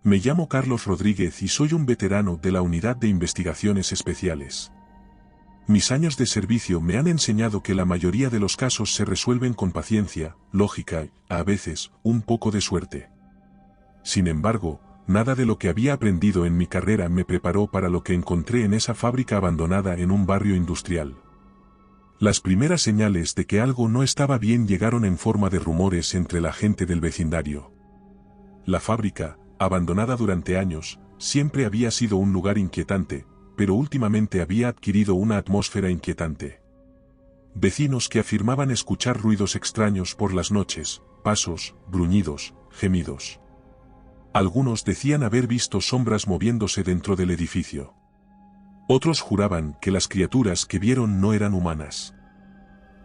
Me llamo Carlos Rodríguez y soy un veterano de la Unidad de Investigaciones Especiales. Mis años de servicio me han enseñado que la mayoría de los casos se resuelven con paciencia, lógica y, a veces, un poco de suerte. Sin embargo, nada de lo que había aprendido en mi carrera me preparó para lo que encontré en esa fábrica abandonada en un barrio industrial. Las primeras señales de que algo no estaba bien llegaron en forma de rumores entre la gente del vecindario. La fábrica, abandonada durante años, siempre había sido un lugar inquietante, pero últimamente había adquirido una atmósfera inquietante. Vecinos que afirmaban escuchar ruidos extraños por las noches, pasos, gruñidos, gemidos. Algunos decían haber visto sombras moviéndose dentro del edificio. Otros juraban que las criaturas que vieron no eran humanas.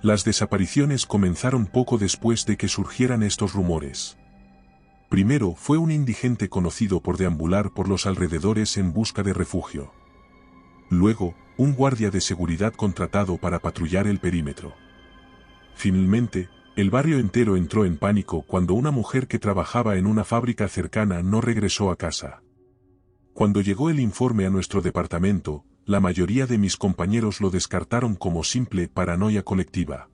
Las desapariciones comenzaron poco después de que surgieran estos rumores. Primero fue un indigente conocido por deambular por los alrededores en busca de refugio. Luego, un guardia de seguridad contratado para patrullar el perímetro. Finalmente, el barrio entero entró en pánico cuando una mujer que trabajaba en una fábrica cercana no regresó a casa. Cuando llegó el informe a nuestro departamento, la mayoría de mis compañeros lo descartaron como simple paranoia colectiva.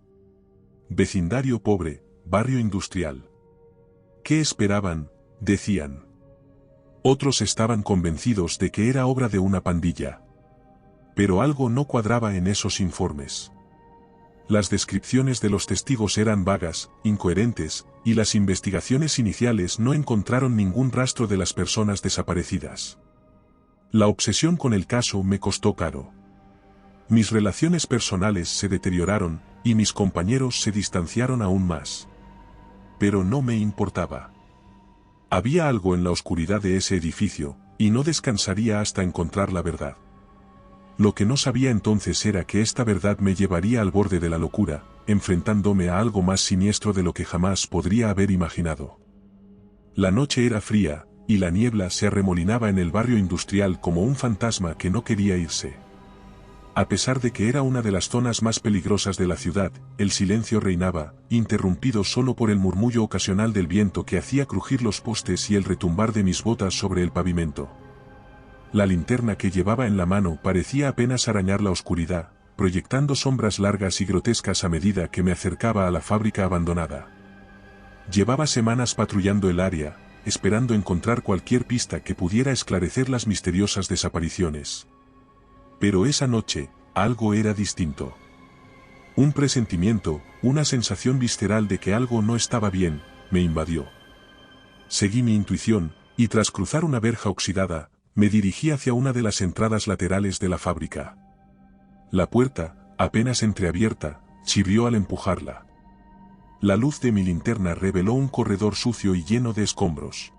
Vecindario pobre, barrio industrial. ¿Qué esperaban?, decían. Otros estaban convencidos de que era obra de una pandilla. Pero algo no cuadraba en esos informes. Las descripciones de los testigos eran vagas, incoherentes, y las investigaciones iniciales no encontraron ningún rastro de las personas desaparecidas. La obsesión con el caso me costó caro. Mis relaciones personales se deterioraron, y mis compañeros se distanciaron aún más. Pero no me importaba. Había algo en la oscuridad de ese edificio, y no descansaría hasta encontrar la verdad. Lo que no sabía entonces era que esta verdad me llevaría al borde de la locura, enfrentándome a algo más siniestro de lo que jamás podría haber imaginado. La noche era fría, y la niebla se arremolinaba en el barrio industrial como un fantasma que no quería irse. A pesar de que era una de las zonas más peligrosas de la ciudad, el silencio reinaba, interrumpido solo por el murmullo ocasional del viento que hacía crujir los postes y el retumbar de mis botas sobre el pavimento. La linterna que llevaba en la mano parecía apenas arañar la oscuridad, proyectando sombras largas y grotescas a medida que me acercaba a la fábrica abandonada. Llevaba semanas patrullando el área, esperando encontrar cualquier pista que pudiera esclarecer las misteriosas desapariciones. Pero esa noche, algo era distinto. Un presentimiento, una sensación visceral de que algo no estaba bien, me invadió. Seguí mi intuición, y tras cruzar una verja oxidada, me dirigí hacia una de las entradas laterales de la fábrica. La puerta, apenas entreabierta, chirrió al empujarla. La luz de mi linterna reveló un corredor sucio y lleno de escombros.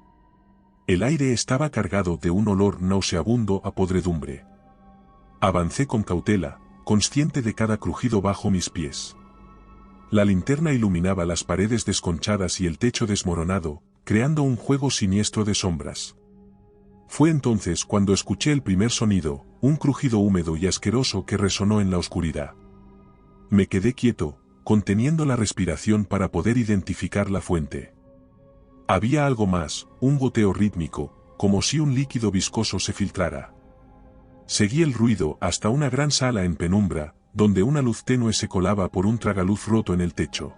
El aire estaba cargado de un olor nauseabundo a podredumbre. Avancé con cautela, consciente de cada crujido bajo mis pies. La linterna iluminaba las paredes desconchadas y el techo desmoronado, creando un juego siniestro de sombras. Fue entonces cuando escuché el primer sonido, un crujido húmedo y asqueroso que resonó en la oscuridad. Me quedé quieto, conteniendo la respiración para poder identificar la fuente. Había algo más, un goteo rítmico, como si un líquido viscoso se filtrara. Seguí el ruido hasta una gran sala en penumbra, donde una luz tenue se colaba por un tragaluz roto en el techo.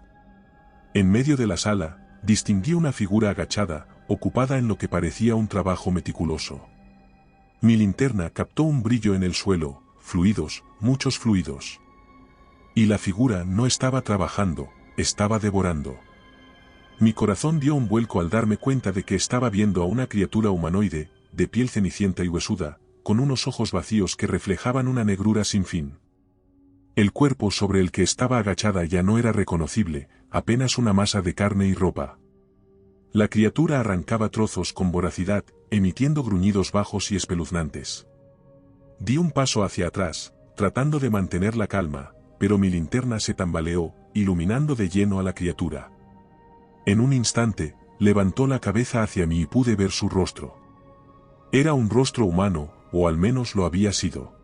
En medio de la sala, distinguí una figura agachada, ocupada en lo que parecía un trabajo meticuloso. Mi linterna captó un brillo en el suelo, fluidos, muchos fluidos. Y la figura no estaba trabajando, estaba devorando. Mi corazón dio un vuelco al darme cuenta de que estaba viendo a una criatura humanoide, de piel cenicienta y huesuda, con unos ojos vacíos que reflejaban una negrura sin fin. El cuerpo sobre el que estaba agachada ya no era reconocible, apenas una masa de carne y ropa. La criatura arrancaba trozos con voracidad, emitiendo gruñidos bajos y espeluznantes. Di un paso hacia atrás, tratando de mantener la calma, pero mi linterna se tambaleó, iluminando de lleno a la criatura. En un instante, levantó la cabeza hacia mí y pude ver su rostro. Era un rostro humano, o al menos lo había sido.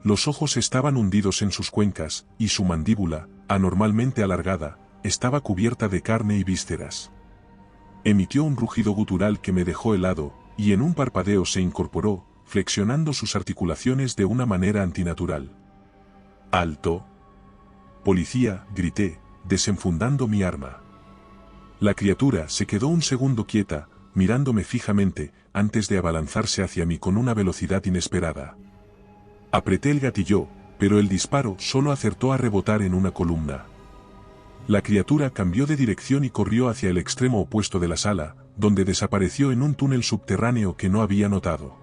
Los ojos estaban hundidos en sus cuencas, y su mandíbula, anormalmente alargada, estaba cubierta de carne y vísceras. Emitió un rugido gutural que me dejó helado, y en un parpadeo se incorporó, flexionando sus articulaciones de una manera antinatural. ¡Alto! ¡Policía!, grité, desenfundando mi arma. La criatura se quedó un segundo quieta, mirándome fijamente, antes de abalanzarse hacia mí con una velocidad inesperada. Apreté el gatillo, pero el disparo solo acertó a rebotar en una columna. La criatura cambió de dirección y corrió hacia el extremo opuesto de la sala, donde desapareció en un túnel subterráneo que no había notado.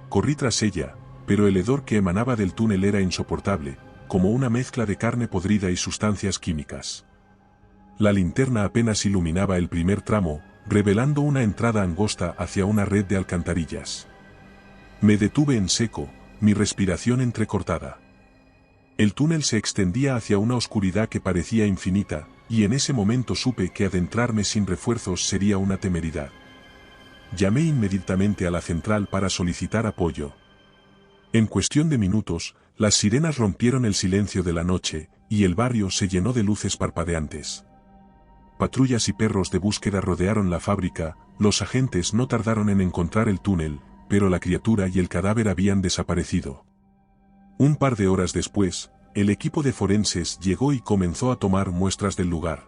Corrí tras ella, pero el hedor que emanaba del túnel era insoportable, como una mezcla de carne podrida y sustancias químicas. La linterna apenas iluminaba el primer tramo, revelando una entrada angosta hacia una red de alcantarillas. Me detuve en seco, mi respiración entrecortada. El túnel se extendía hacia una oscuridad que parecía infinita, y en ese momento supe que adentrarme sin refuerzos sería una temeridad. Llamé inmediatamente a la central para solicitar apoyo. En cuestión de minutos, las sirenas rompieron el silencio de la noche, y el barrio se llenó de luces parpadeantes. Patrullas y perros de búsqueda rodearon la fábrica, los agentes no tardaron en encontrar el túnel, pero la criatura y el cadáver habían desaparecido. Un par de horas después, el equipo de forenses llegó y comenzó a tomar muestras del lugar.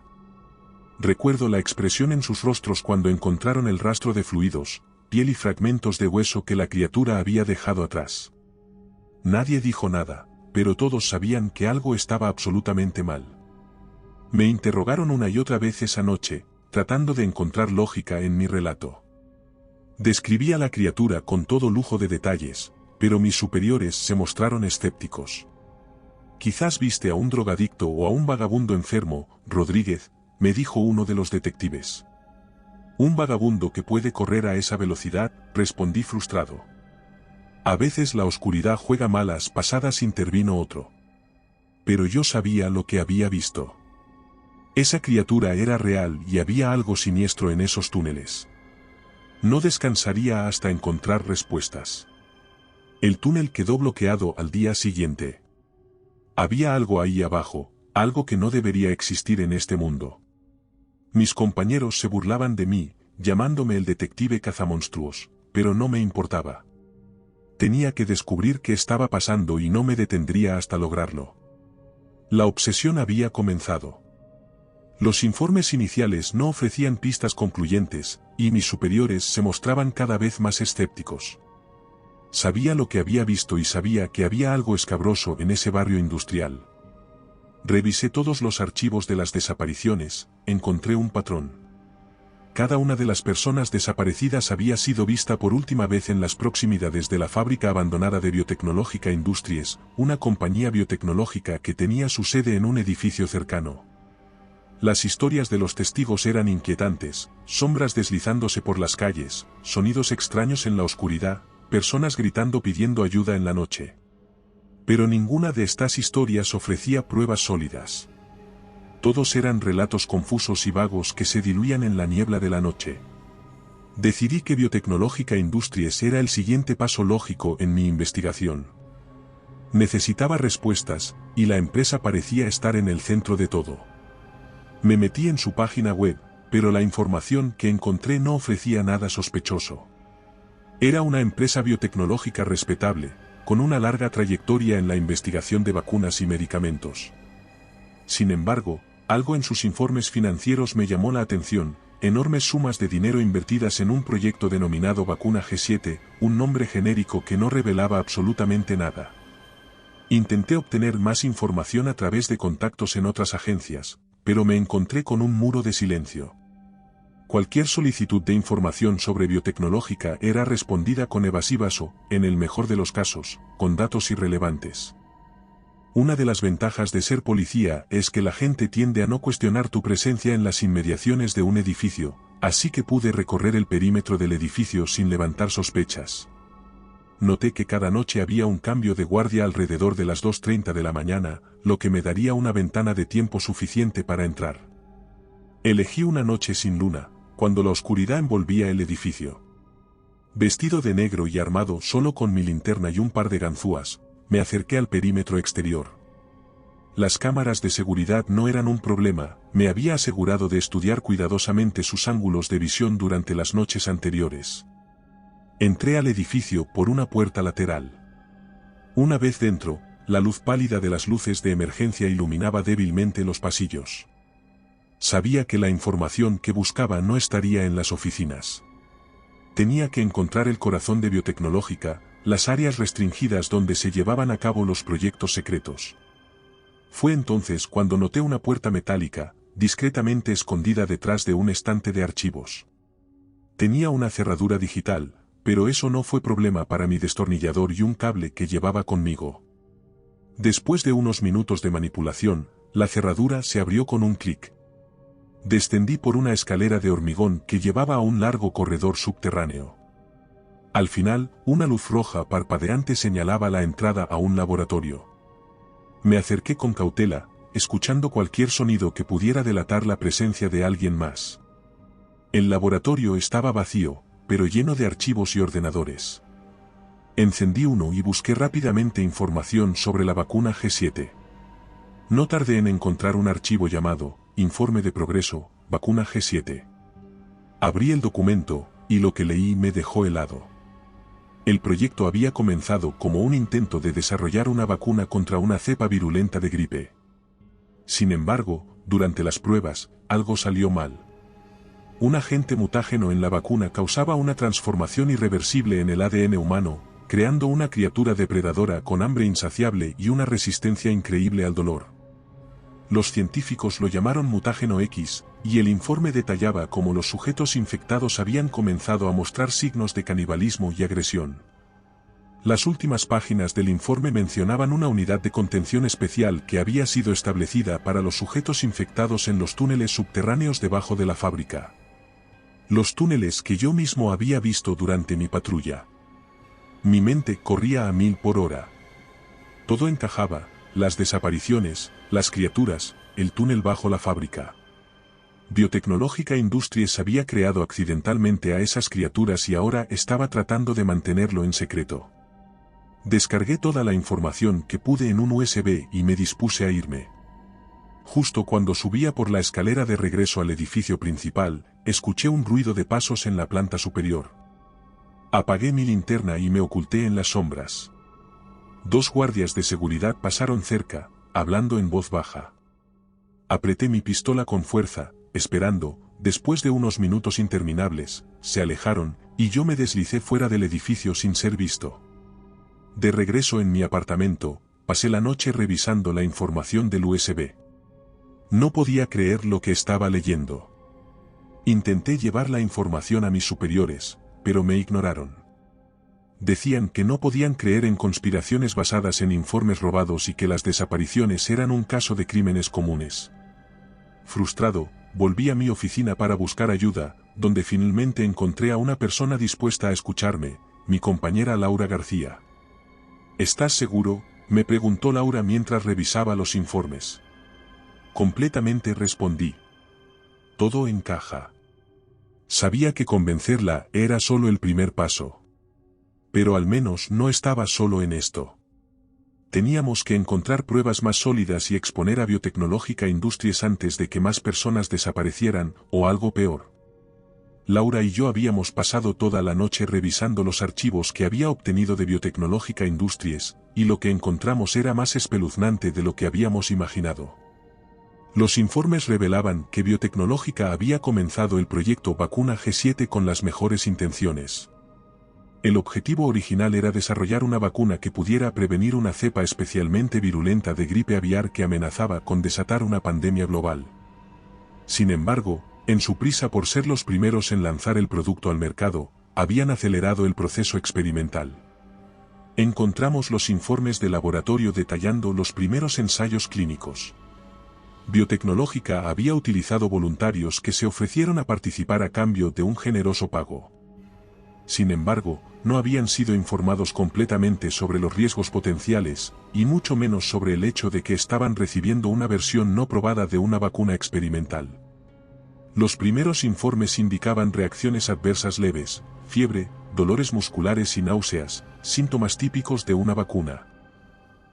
Recuerdo la expresión en sus rostros cuando encontraron el rastro de fluidos, piel y fragmentos de hueso que la criatura había dejado atrás. Nadie dijo nada, pero todos sabían que algo estaba absolutamente mal. Me interrogaron una y otra vez esa noche, tratando de encontrar lógica en mi relato. Describí a la criatura con todo lujo de detalles, pero mis superiores se mostraron escépticos. «Quizás viste a un drogadicto o a un vagabundo enfermo, Rodríguez», me dijo uno de los detectives. «Un vagabundo que puede correr a esa velocidad», respondí frustrado. «A veces la oscuridad juega malas pasadas», intervino otro. Pero yo sabía lo que había visto. Esa criatura era real y había algo siniestro en esos túneles. No descansaría hasta encontrar respuestas. El túnel quedó bloqueado al día siguiente. Había algo ahí abajo, algo que no debería existir en este mundo. Mis compañeros se burlaban de mí, llamándome el detective cazamonstruos, pero no me importaba. Tenía que descubrir qué estaba pasando y no me detendría hasta lograrlo. La obsesión había comenzado. Los informes iniciales no ofrecían pistas concluyentes, y mis superiores se mostraban cada vez más escépticos. Sabía lo que había visto y sabía que había algo escabroso en ese barrio industrial. Revisé todos los archivos de las desapariciones, encontré un patrón. Cada una de las personas desaparecidas había sido vista por última vez en las proximidades de la fábrica abandonada de Biotecnológica Industries, una compañía biotecnológica que tenía su sede en un edificio cercano. Las historias de los testigos eran inquietantes, sombras deslizándose por las calles, sonidos extraños en la oscuridad, personas gritando pidiendo ayuda en la noche. Pero ninguna de estas historias ofrecía pruebas sólidas. Todos eran relatos confusos y vagos que se diluían en la niebla de la noche. Decidí que Biotecnológica Industries era el siguiente paso lógico en mi investigación. Necesitaba respuestas, y la empresa parecía estar en el centro de todo. Me metí en su página web, pero la información que encontré no ofrecía nada sospechoso. Era una empresa biotecnológica respetable, con una larga trayectoria en la investigación de vacunas y medicamentos. Sin embargo, algo en sus informes financieros me llamó la atención: enormes sumas de dinero invertidas en un proyecto denominado Vacuna G7, un nombre genérico que no revelaba absolutamente nada. Intenté obtener más información a través de contactos en otras agencias, pero me encontré con un muro de silencio. Cualquier solicitud de información sobre biotecnológica era respondida con evasivas o, en el mejor de los casos, con datos irrelevantes. Una de las ventajas de ser policía es que la gente tiende a no cuestionar tu presencia en las inmediaciones de un edificio, así que pude recorrer el perímetro del edificio sin levantar sospechas. Noté que cada noche había un cambio de guardia alrededor de las 2:30 de la mañana, lo que me daría una ventana de tiempo suficiente para entrar. Elegí una noche sin luna, cuando la oscuridad envolvía el edificio. Vestido de negro y armado solo con mi linterna y un par de ganzúas, me acerqué al perímetro exterior. Las cámaras de seguridad no eran un problema, me había asegurado de estudiar cuidadosamente sus ángulos de visión durante las noches anteriores. Entré al edificio por una puerta lateral. Una vez dentro, la luz pálida de las luces de emergencia iluminaba débilmente los pasillos. Sabía que la información que buscaba no estaría en las oficinas. Tenía que encontrar el corazón de Biotecnológica, las áreas restringidas donde se llevaban a cabo los proyectos secretos. Fue entonces cuando noté una puerta metálica, discretamente escondida detrás de un estante de archivos. Tenía una cerradura digital, pero eso no fue problema para mi destornillador y un cable que llevaba conmigo. Después de unos minutos de manipulación, la cerradura se abrió con un clic. Descendí por una escalera de hormigón que llevaba a un largo corredor subterráneo. Al final, una luz roja parpadeante señalaba la entrada a un laboratorio. Me acerqué con cautela, escuchando cualquier sonido que pudiera delatar la presencia de alguien más. El laboratorio estaba vacío, pero lleno de archivos y ordenadores. Encendí uno y busqué rápidamente información sobre la vacuna G7. No tardé en encontrar un archivo llamado Informe de Progreso, Vacuna G7. Abrí el documento, y lo que leí me dejó helado. El proyecto había comenzado como un intento de desarrollar una vacuna contra una cepa virulenta de gripe. Sin embargo, durante las pruebas, algo salió mal. Un agente mutágeno en la vacuna causaba una transformación irreversible en el ADN humano, creando una criatura depredadora con hambre insaciable y una resistencia increíble al dolor. Los científicos lo llamaron mutágeno X, y el informe detallaba cómo los sujetos infectados habían comenzado a mostrar signos de canibalismo y agresión. Las últimas páginas del informe mencionaban una unidad de contención especial que había sido establecida para los sujetos infectados en los túneles subterráneos debajo de la fábrica. Los túneles que yo mismo había visto durante mi patrulla. Mi mente corría a 1000 por hora. Todo encajaba, las desapariciones, las criaturas, el túnel bajo la fábrica. Biotecnológica Industries había creado accidentalmente a esas criaturas y ahora estaba tratando de mantenerlo en secreto. Descargué toda la información que pude en un USB y me dispuse a irme. Justo cuando subía por la escalera de regreso al edificio principal, escuché un ruido de pasos en la planta superior. Apagué mi linterna y me oculté en las sombras. 2 guardias de seguridad pasaron cerca, hablando en voz baja. Apreté mi pistola con fuerza, esperando. Después de unos minutos interminables, se alejaron, y yo me deslicé fuera del edificio sin ser visto. De regreso en mi apartamento, pasé la noche revisando la información del USB. No podía creer lo que estaba leyendo. Intenté llevar la información a mis superiores, pero me ignoraron. Decían que no podían creer en conspiraciones basadas en informes robados y que las desapariciones eran un caso de crímenes comunes. Frustrado, volví a mi oficina para buscar ayuda, donde finalmente encontré a una persona dispuesta a escucharme, mi compañera Laura García. ¿Estás seguro?, me preguntó Laura mientras revisaba los informes. Completamente, respondí. Todo encaja. Sabía que convencerla era solo el primer paso. Pero al menos no estaba solo en esto. Teníamos que encontrar pruebas más sólidas y exponer a Biotecnológica Industries antes de que más personas desaparecieran, o algo peor. Laura y yo habíamos pasado toda la noche revisando los archivos que había obtenido de Biotecnológica Industries, y lo que encontramos era más espeluznante de lo que habíamos imaginado. Los informes revelaban que Biotecnológica había comenzado el proyecto Vacuna G7 con las mejores intenciones. El objetivo original era desarrollar una vacuna que pudiera prevenir una cepa especialmente virulenta de gripe aviar que amenazaba con desatar una pandemia global. Sin embargo, en su prisa por ser los primeros en lanzar el producto al mercado, habían acelerado el proceso experimental. Encontramos los informes de laboratorio detallando los primeros ensayos clínicos. Biotecnológica había utilizado voluntarios que se ofrecieron a participar a cambio de un generoso pago. Sin embargo, no habían sido informados completamente sobre los riesgos potenciales, y mucho menos sobre el hecho de que estaban recibiendo una versión no probada de una vacuna experimental. Los primeros informes indicaban reacciones adversas leves, fiebre, dolores musculares y náuseas, síntomas típicos de una vacuna.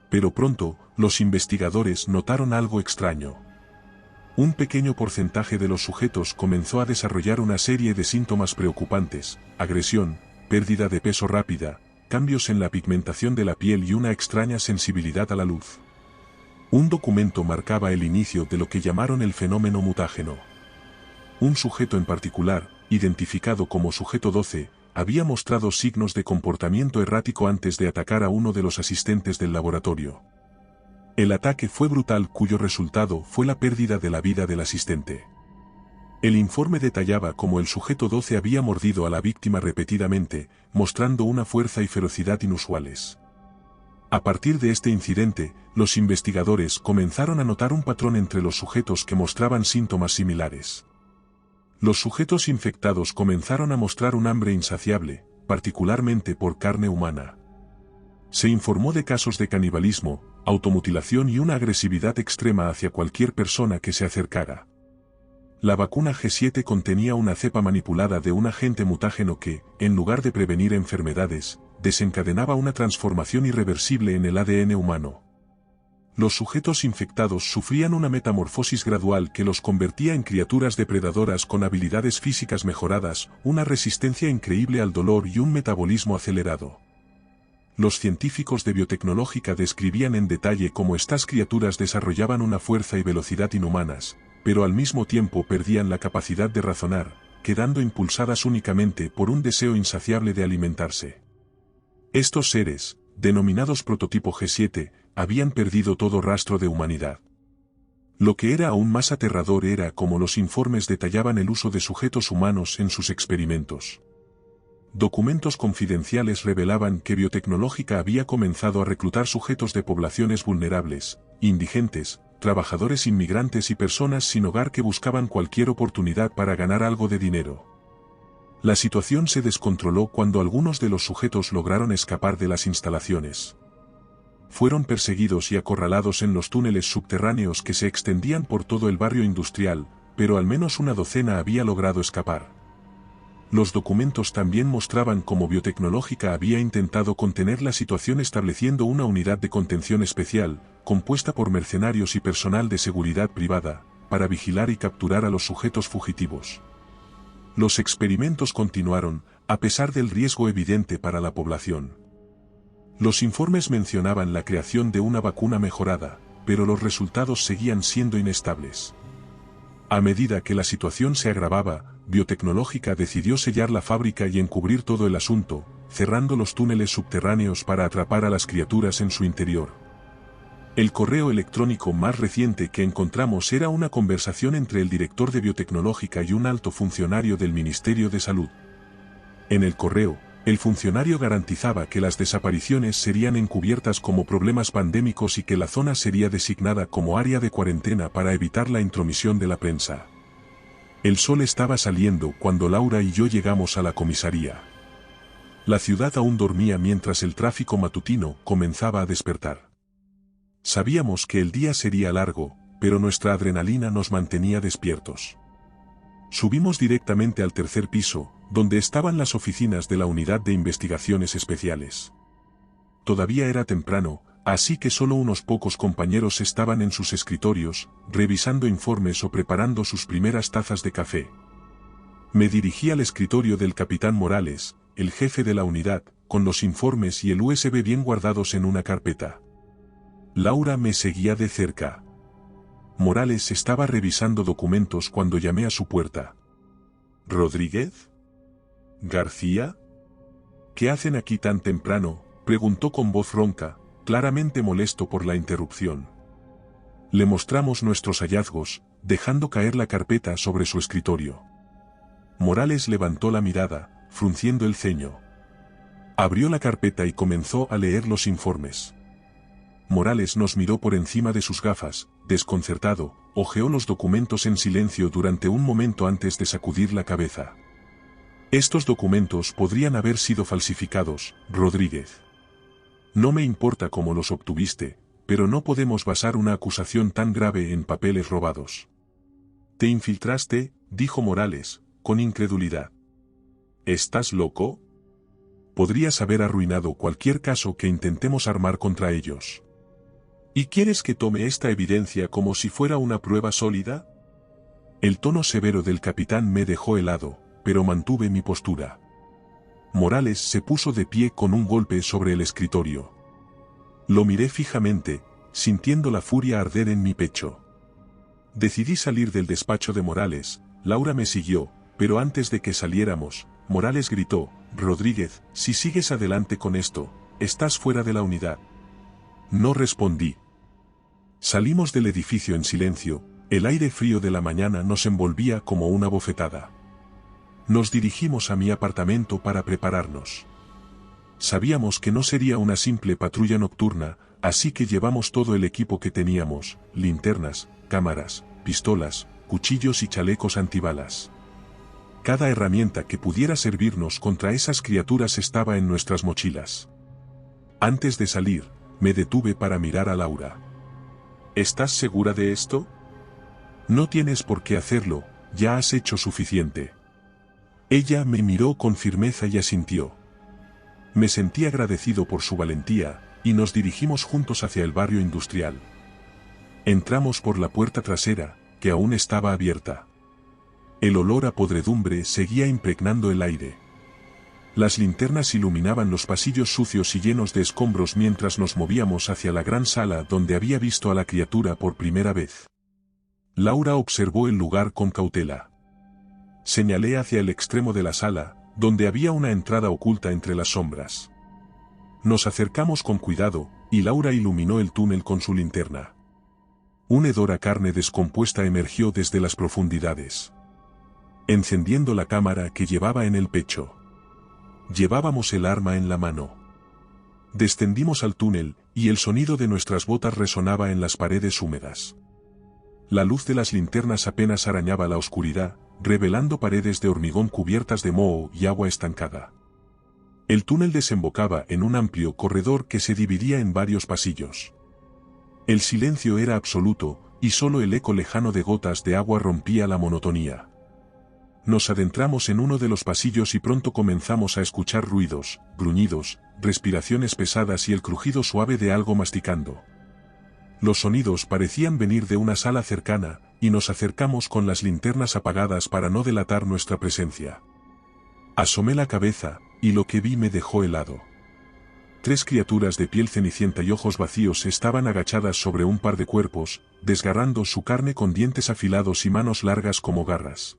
Pero pronto, los investigadores notaron algo extraño. Un pequeño porcentaje de los sujetos comenzó a desarrollar una serie de síntomas preocupantes: agresión, pérdida de peso rápida, cambios en la pigmentación de la piel y una extraña sensibilidad a la luz. Un documento marcaba el inicio de lo que llamaron el fenómeno mutágeno. Un sujeto en particular, identificado como sujeto 12, había mostrado signos de comportamiento errático antes de atacar a uno de los asistentes del laboratorio. El ataque fue brutal, cuyo resultado fue la pérdida de la vida del asistente. El informe detallaba cómo el sujeto 12 había mordido a la víctima repetidamente, mostrando una fuerza y ferocidad inusuales. A partir de este incidente, los investigadores comenzaron a notar un patrón entre los sujetos que mostraban síntomas similares. Los sujetos infectados comenzaron a mostrar un hambre insaciable, particularmente por carne humana. Se informó de casos de canibalismo, automutilación y una agresividad extrema hacia cualquier persona que se acercara. La vacuna G7 contenía una cepa manipulada de un agente mutágeno que, en lugar de prevenir enfermedades, desencadenaba una transformación irreversible en el ADN humano. Los sujetos infectados sufrían una metamorfosis gradual que los convertía en criaturas depredadoras con habilidades físicas mejoradas, una resistencia increíble al dolor y un metabolismo acelerado. Los científicos de biotecnológica describían en detalle cómo estas criaturas desarrollaban una fuerza y velocidad inhumanas, pero al mismo tiempo perdían la capacidad de razonar, quedando impulsadas únicamente por un deseo insaciable de alimentarse. Estos seres, denominados prototipo G7, habían perdido todo rastro de humanidad. Lo que era aún más aterrador era cómo los informes detallaban el uso de sujetos humanos en sus experimentos. Documentos confidenciales revelaban que Biotecnológica había comenzado a reclutar sujetos de poblaciones vulnerables, indigentes, trabajadores inmigrantes y personas sin hogar que buscaban cualquier oportunidad para ganar algo de dinero. La situación se descontroló cuando algunos de los sujetos lograron escapar de las instalaciones. Fueron perseguidos y acorralados en los túneles subterráneos que se extendían por todo el barrio industrial, pero al menos una docena había logrado escapar. Los documentos también mostraban cómo Biotecnológica había intentado contener la situación estableciendo una unidad de contención especial, compuesta por mercenarios y personal de seguridad privada, para vigilar y capturar a los sujetos fugitivos. Los experimentos continuaron, a pesar del riesgo evidente para la población. Los informes mencionaban la creación de una vacuna mejorada, pero los resultados seguían siendo inestables. A medida que la situación se agravaba, Biotecnológica decidió sellar la fábrica y encubrir todo el asunto, cerrando los túneles subterráneos para atrapar a las criaturas en su interior. El correo electrónico más reciente que encontramos era una conversación entre el director de Biotecnológica y un alto funcionario del Ministerio de Salud. En el correo, el funcionario garantizaba que las desapariciones serían encubiertas como problemas pandémicos y que la zona sería designada como área de cuarentena para evitar la intromisión de la prensa. El sol estaba saliendo cuando Laura y yo llegamos a la comisaría. La ciudad aún dormía mientras el tráfico matutino comenzaba a despertar. Sabíamos que el día sería largo, pero nuestra adrenalina nos mantenía despiertos. Subimos directamente al tercer piso, donde estaban las oficinas de la Unidad de Investigaciones Especiales. Todavía era temprano, así que solo unos pocos compañeros estaban en sus escritorios, revisando informes o preparando sus primeras tazas de café. Me dirigí al escritorio del capitán Morales, el jefe de la unidad, con los informes y el USB bien guardados en una carpeta. Laura me seguía de cerca. Morales estaba revisando documentos cuando llamé a su puerta. ¿Rodríguez? ¿García? ¿Qué hacen aquí tan temprano?, preguntó con voz ronca, claramente molesto por la interrupción. Le mostramos nuestros hallazgos, dejando caer la carpeta sobre su escritorio. Morales levantó la mirada, frunciendo el ceño. Abrió la carpeta y comenzó a leer los informes. Morales nos miró por encima de sus gafas, desconcertado, hojeó los documentos en silencio durante un momento antes de sacudir la cabeza. Estos documentos podrían haber sido falsificados, Rodríguez. No me importa cómo los obtuviste, pero no podemos basar una acusación tan grave en papeles robados. ¿Te infiltraste?, dijo Morales, con incredulidad. ¿Estás loco? Podrías haber arruinado cualquier caso que intentemos armar contra ellos. ¿Y quieres que tome esta evidencia como si fuera una prueba sólida? El tono severo del capitán me dejó helado, pero mantuve mi postura. Morales se puso de pie con un golpe sobre el escritorio. Lo miré fijamente, sintiendo la furia arder en mi pecho. Decidí salir del despacho de Morales. Laura me siguió, pero antes de que saliéramos, Morales gritó: «Rodríguez, si sigues adelante con esto, estás fuera de la unidad». No respondí. Salimos del edificio en silencio, el aire frío de la mañana nos envolvía como una bofetada. Nos dirigimos a mi apartamento para prepararnos. Sabíamos que no sería una simple patrulla nocturna, así que llevamos todo el equipo que teníamos: linternas, cámaras, pistolas, cuchillos y chalecos antibalas. Cada herramienta que pudiera servirnos contra esas criaturas estaba en nuestras mochilas. Antes de salir, me detuve para mirar a Laura. ¿Estás segura de esto? No tienes por qué hacerlo, ya has hecho suficiente. Ella me miró con firmeza y asintió. Me sentí agradecido por su valentía, y nos dirigimos juntos hacia el barrio industrial. Entramos por la puerta trasera, que aún estaba abierta. El olor a podredumbre seguía impregnando el aire. Las linternas iluminaban los pasillos sucios y llenos de escombros mientras nos movíamos hacia la gran sala donde había visto a la criatura por primera vez. Laura observó el lugar con cautela. Señalé hacia el extremo de la sala, donde había una entrada oculta entre las sombras. Nos acercamos con cuidado, y Laura iluminó el túnel con su linterna. Un hedor a carne descompuesta emergió desde las profundidades. Encendiendo la cámara que llevaba en el pecho. Llevábamos el arma en la mano. Descendimos al túnel, y el sonido de nuestras botas resonaba en las paredes húmedas. La luz de las linternas apenas arañaba la oscuridad, revelando paredes de hormigón cubiertas de moho y agua estancada. El túnel desembocaba en un amplio corredor que se dividía en varios pasillos. El silencio era absoluto, y solo el eco lejano de gotas de agua rompía la monotonía. Nos adentramos en uno de los pasillos y pronto comenzamos a escuchar ruidos, gruñidos, respiraciones pesadas y el crujido suave de algo masticando. Los sonidos parecían venir de una sala cercana, y nos acercamos con las linternas apagadas para no delatar nuestra presencia. Asomé la cabeza, y lo que vi me dejó helado. 3 criaturas de piel cenicienta y ojos vacíos estaban agachadas sobre un par de cuerpos, desgarrando su carne con dientes afilados y manos largas como garras.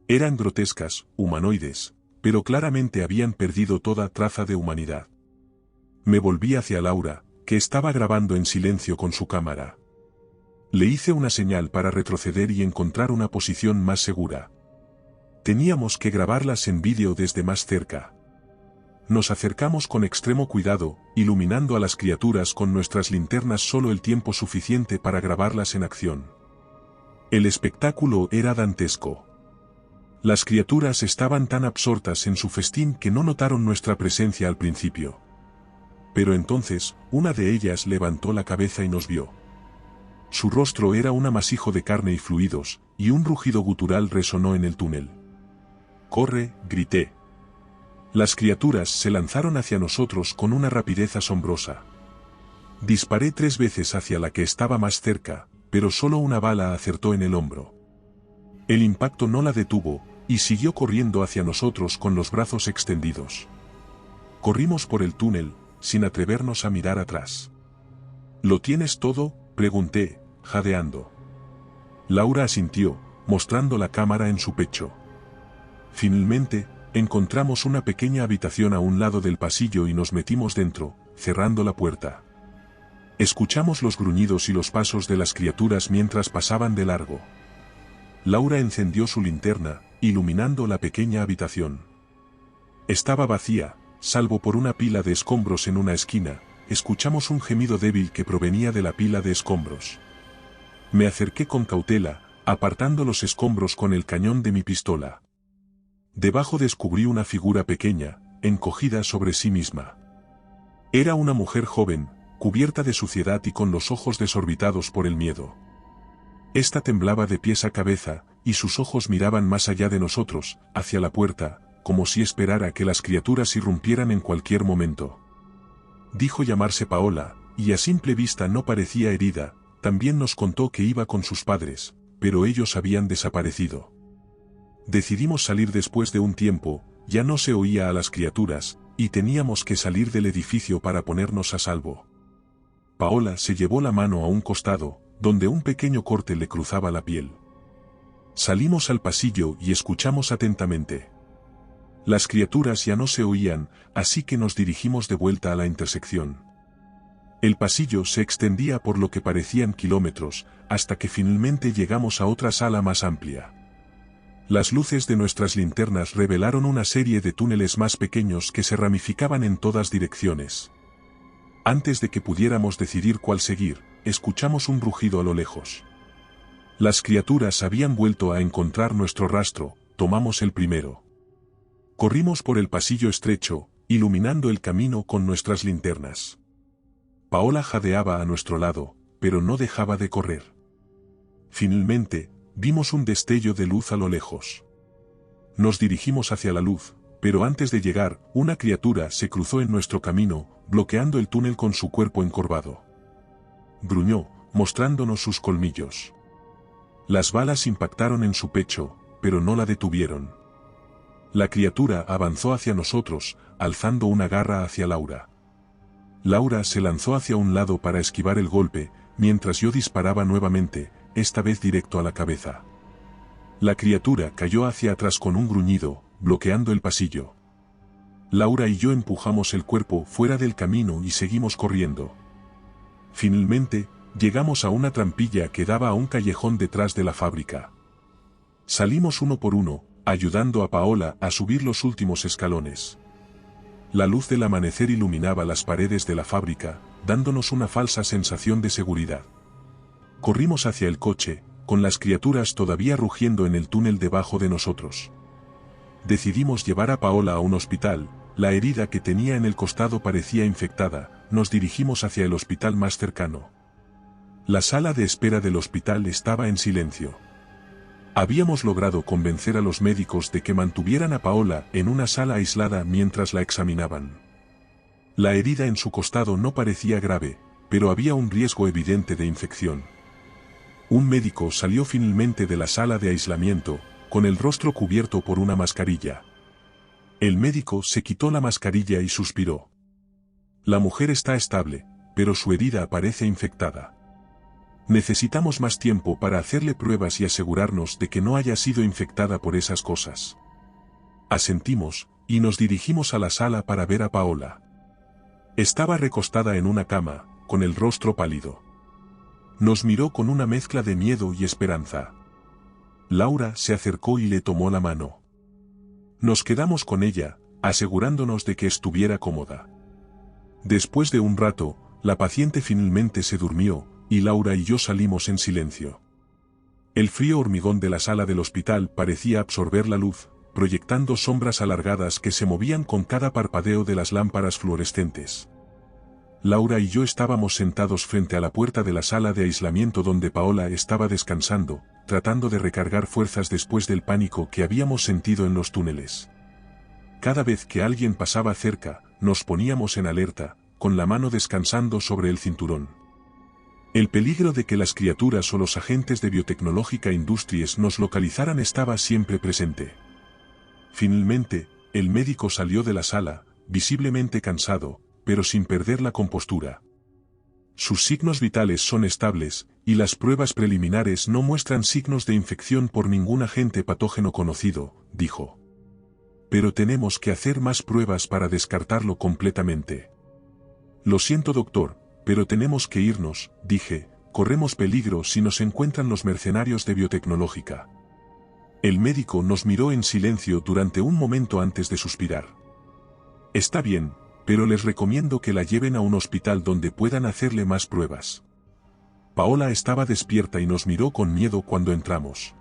Eran grotescas, humanoides, pero claramente habían perdido toda traza de humanidad. Me volví hacia Laura, que estaba grabando en silencio con su cámara. Le hice una señal para retroceder y encontrar una posición más segura. Teníamos que grabarlas en vídeo desde más cerca. Nos acercamos con extremo cuidado, iluminando a las criaturas con nuestras linternas solo el tiempo suficiente para grabarlas en acción. El espectáculo era dantesco. Las criaturas estaban tan absortas en su festín que no notaron nuestra presencia al principio. Pero entonces, una de ellas levantó la cabeza y nos vio. Su rostro era un amasijo de carne y fluidos, y un rugido gutural resonó en el túnel. «¡Corre!», grité. Las criaturas se lanzaron hacia nosotros con una rapidez asombrosa. Disparé 3 veces hacia la que estaba más cerca, pero solo una bala acertó en el hombro. El impacto no la detuvo, y siguió corriendo hacia nosotros con los brazos extendidos. Corrimos por el túnel, sin atrevernos a mirar atrás. «¿Lo tienes todo?», pregunté, jadeando. Laura asintió, mostrando la cámara en su pecho. Finalmente, encontramos una pequeña habitación a un lado del pasillo y nos metimos dentro, cerrando la puerta. Escuchamos los gruñidos y los pasos de las criaturas mientras pasaban de largo. Laura encendió su linterna, iluminando la pequeña habitación. Estaba vacía, salvo por una pila de escombros en una esquina. Escuchamos un gemido débil que provenía de la pila de escombros. Me acerqué con cautela, apartando los escombros con el cañón de mi pistola. Debajo descubrí una figura pequeña, encogida sobre sí misma. Era una mujer joven, cubierta de suciedad y con los ojos desorbitados por el miedo. Esta temblaba de pies a cabeza, y sus ojos miraban más allá de nosotros, hacia la puerta, como si esperara que las criaturas irrumpieran en cualquier momento. Dijo llamarse Paola, y a simple vista no parecía herida. También nos contó que iba con sus padres, pero ellos habían desaparecido. Decidimos salir después de un tiempo, ya no se oía a las criaturas, y teníamos que salir del edificio para ponernos a salvo. Paola se llevó la mano a un costado, donde un pequeño corte le cruzaba la piel. Salimos al pasillo y escuchamos atentamente. Las criaturas ya no se oían, así que nos dirigimos de vuelta a la intersección. El pasillo se extendía por lo que parecían kilómetros, hasta que finalmente llegamos a otra sala más amplia. Las luces de nuestras linternas revelaron una serie de túneles más pequeños que se ramificaban en todas direcciones. Antes de que pudiéramos decidir cuál seguir, escuchamos un rugido a lo lejos. Las criaturas habían vuelto a encontrar nuestro rastro, tomamos el primero. Corrimos por el pasillo estrecho, iluminando el camino con nuestras linternas. Paola jadeaba a nuestro lado, pero no dejaba de correr. Finalmente, vimos un destello de luz a lo lejos. Nos dirigimos hacia la luz, pero antes de llegar, una criatura se cruzó en nuestro camino, bloqueando el túnel con su cuerpo encorvado. Gruñó, mostrándonos sus colmillos. Las balas impactaron en su pecho, pero no la detuvieron. La criatura avanzó hacia nosotros, alzando una garra hacia Laura. Laura se lanzó hacia un lado para esquivar el golpe, mientras yo disparaba nuevamente, esta vez directo a la cabeza. La criatura cayó hacia atrás con un gruñido, bloqueando el pasillo. Laura y yo empujamos el cuerpo fuera del camino y seguimos corriendo. Finalmente, llegamos a una trampilla que daba a un callejón detrás de la fábrica. Salimos uno por uno, ayudando a Paola a subir los últimos escalones. La luz del amanecer iluminaba las paredes de la fábrica, dándonos una falsa sensación de seguridad. Corrimos hacia el coche, con las criaturas todavía rugiendo en el túnel debajo de nosotros. Decidimos llevar a Paola a un hospital, la herida que tenía en el costado parecía infectada, nos dirigimos hacia el hospital más cercano. La sala de espera del hospital estaba en silencio. Habíamos logrado convencer a los médicos de que mantuvieran a Paola en una sala aislada mientras la examinaban. La herida en su costado no parecía grave, pero había un riesgo evidente de infección. Un médico salió finalmente de la sala de aislamiento, con el rostro cubierto por una mascarilla. El médico se quitó la mascarilla y suspiró. La mujer está estable, pero su herida parece infectada. Necesitamos más tiempo para hacerle pruebas y asegurarnos de que no haya sido infectada por esas cosas. Asentimos, y nos dirigimos a la sala para ver a Paola. Estaba recostada en una cama, con el rostro pálido. Nos miró con una mezcla de miedo y esperanza. Laura se acercó y le tomó la mano. Nos quedamos con ella, asegurándonos de que estuviera cómoda. Después de un rato, la paciente finalmente se durmió, y Laura y yo salimos en silencio. El frío hormigón de la sala del hospital parecía absorber la luz, proyectando sombras alargadas que se movían con cada parpadeo de las lámparas fluorescentes. Laura y yo estábamos sentados frente a la puerta de la sala de aislamiento donde Paola estaba descansando, tratando de recargar fuerzas después del pánico que habíamos sentido en los túneles. Cada vez que alguien pasaba cerca, nos poníamos en alerta, con la mano descansando sobre el cinturón. El peligro de que las criaturas o los agentes de Biotecnológica Industries nos localizaran estaba siempre presente. Finalmente, el médico salió de la sala, visiblemente cansado, pero sin perder la compostura. Sus signos vitales son estables, y las pruebas preliminares no muestran signos de infección por ningún agente patógeno conocido, dijo. Pero tenemos que hacer más pruebas para descartarlo completamente. Lo siento, doctor, pero tenemos que irnos, dije, corremos peligro si nos encuentran los mercenarios de Biotecnológica. El médico nos miró en silencio durante un momento antes de suspirar. Está bien, pero les recomiendo que la lleven a un hospital donde puedan hacerle más pruebas. Paola estaba despierta y nos miró con miedo cuando entramos.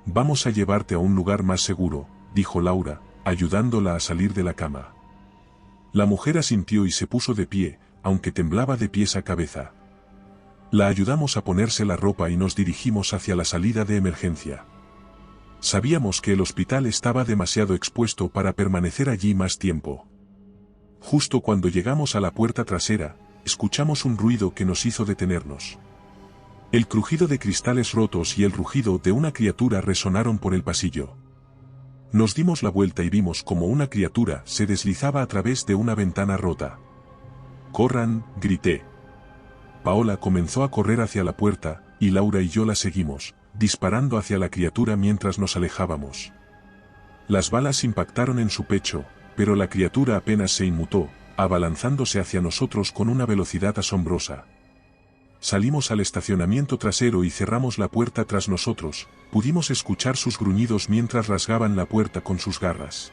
Vamos a llevarte a un lugar más seguro, dijo Laura, ayudándola a salir de la cama. La mujer asintió y se puso de pie, aunque temblaba de pies a cabeza. La ayudamos a ponerse la ropa y nos dirigimos hacia la salida de emergencia. Sabíamos que el hospital estaba demasiado expuesto para permanecer allí más tiempo. Justo cuando llegamos a la puerta trasera, escuchamos un ruido que nos hizo detenernos. El crujido de cristales rotos y el rugido de una criatura resonaron por el pasillo. Nos dimos la vuelta y vimos como una criatura se deslizaba a través de una ventana rota. «¡Corran!», grité. Paola comenzó a correr hacia la puerta, y Laura y yo la seguimos, disparando hacia la criatura mientras nos alejábamos. Las balas impactaron en su pecho, pero la criatura apenas se inmutó, abalanzándose hacia nosotros con una velocidad asombrosa. Salimos al estacionamiento trasero y cerramos la puerta tras nosotros. Pudimos escuchar sus gruñidos mientras rasgaban la puerta con sus garras.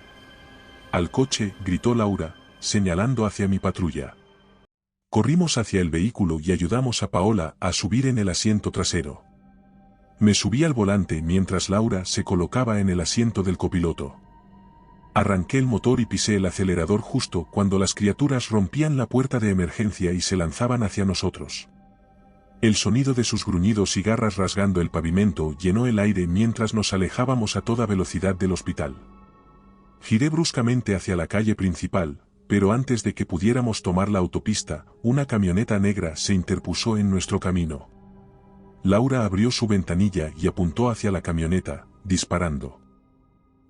«¡Al coche!», gritó Laura, señalando hacia mi patrulla. Corrimos hacia el vehículo y ayudamos a Paola a subir en el asiento trasero. Me subí al volante mientras Laura se colocaba en el asiento del copiloto. Arranqué el motor y pisé el acelerador justo cuando las criaturas rompían la puerta de emergencia y se lanzaban hacia nosotros. El sonido de sus gruñidos y garras rasgando el pavimento llenó el aire mientras nos alejábamos a toda velocidad del hospital. Giré bruscamente hacia la calle principal, pero antes de que pudiéramos tomar la autopista, una camioneta negra se interpuso en nuestro camino. Laura abrió su ventanilla y apuntó hacia la camioneta, disparando.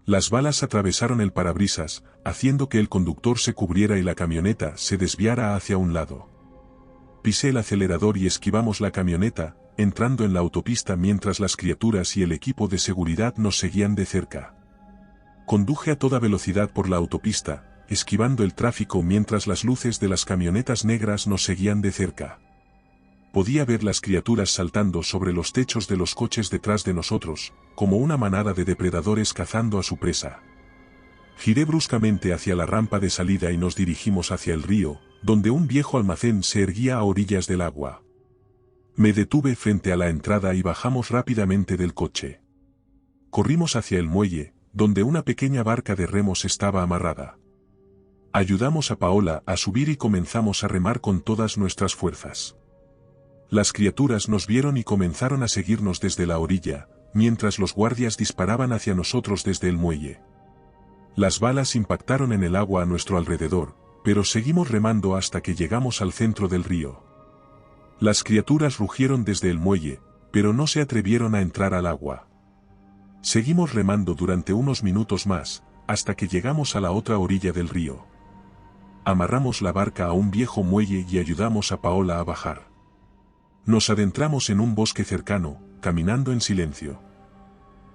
Las balas atravesaron el parabrisas, haciendo que el conductor se cubriera y la camioneta se desviara hacia un lado. Pisé el acelerador y esquivamos la camioneta, entrando en la autopista mientras las criaturas y el equipo de seguridad nos seguían de cerca. Conduje a toda velocidad por la autopista, esquivando el tráfico mientras las luces de las camionetas negras nos seguían de cerca. Podía ver las criaturas saltando sobre los techos de los coches detrás de nosotros, como una manada de depredadores cazando a su presa. Giré bruscamente hacia la rampa de salida y nos dirigimos hacia el río, donde un viejo almacén se erguía a orillas del agua. Me detuve frente a la entrada y bajamos rápidamente del coche. Corrimos hacia el muelle, donde una pequeña barca de remos estaba amarrada. Ayudamos a Paola a subir y comenzamos a remar con todas nuestras fuerzas. Las criaturas nos vieron y comenzaron a seguirnos desde la orilla, mientras los guardias disparaban hacia nosotros desde el muelle. Las balas impactaron en el agua a nuestro alrededor, pero seguimos remando hasta que llegamos al centro del río. Las criaturas rugieron desde el muelle, pero no se atrevieron a entrar al agua. Seguimos remando durante unos minutos más, hasta que llegamos a la otra orilla del río. Amarramos la barca a un viejo muelle y ayudamos a Paola a bajar. Nos adentramos en un bosque cercano, caminando en silencio.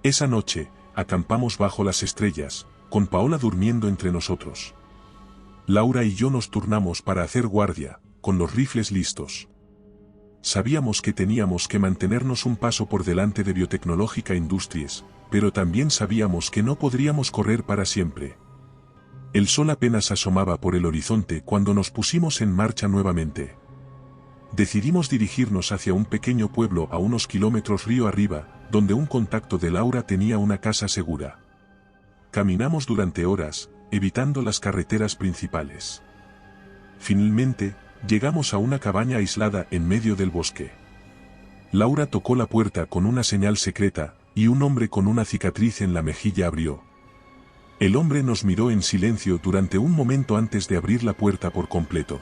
Esa noche, acampamos bajo las estrellas, con Paola durmiendo entre nosotros. Laura y yo nos turnamos para hacer guardia, con los rifles listos. Sabíamos que teníamos que mantenernos un paso por delante de Biotecnológica Industries, pero también sabíamos que no podríamos correr para siempre. El sol apenas asomaba por el horizonte cuando nos pusimos en marcha nuevamente. Decidimos dirigirnos hacia un pequeño pueblo a unos kilómetros río arriba, donde un contacto de Laura tenía una casa segura. Caminamos durante horas, evitando las carreteras principales. Finalmente, llegamos a una cabaña aislada en medio del bosque. Laura tocó la puerta con una señal secreta, y un hombre con una cicatriz en la mejilla abrió. El hombre nos miró en silencio durante un momento antes de abrir la puerta por completo.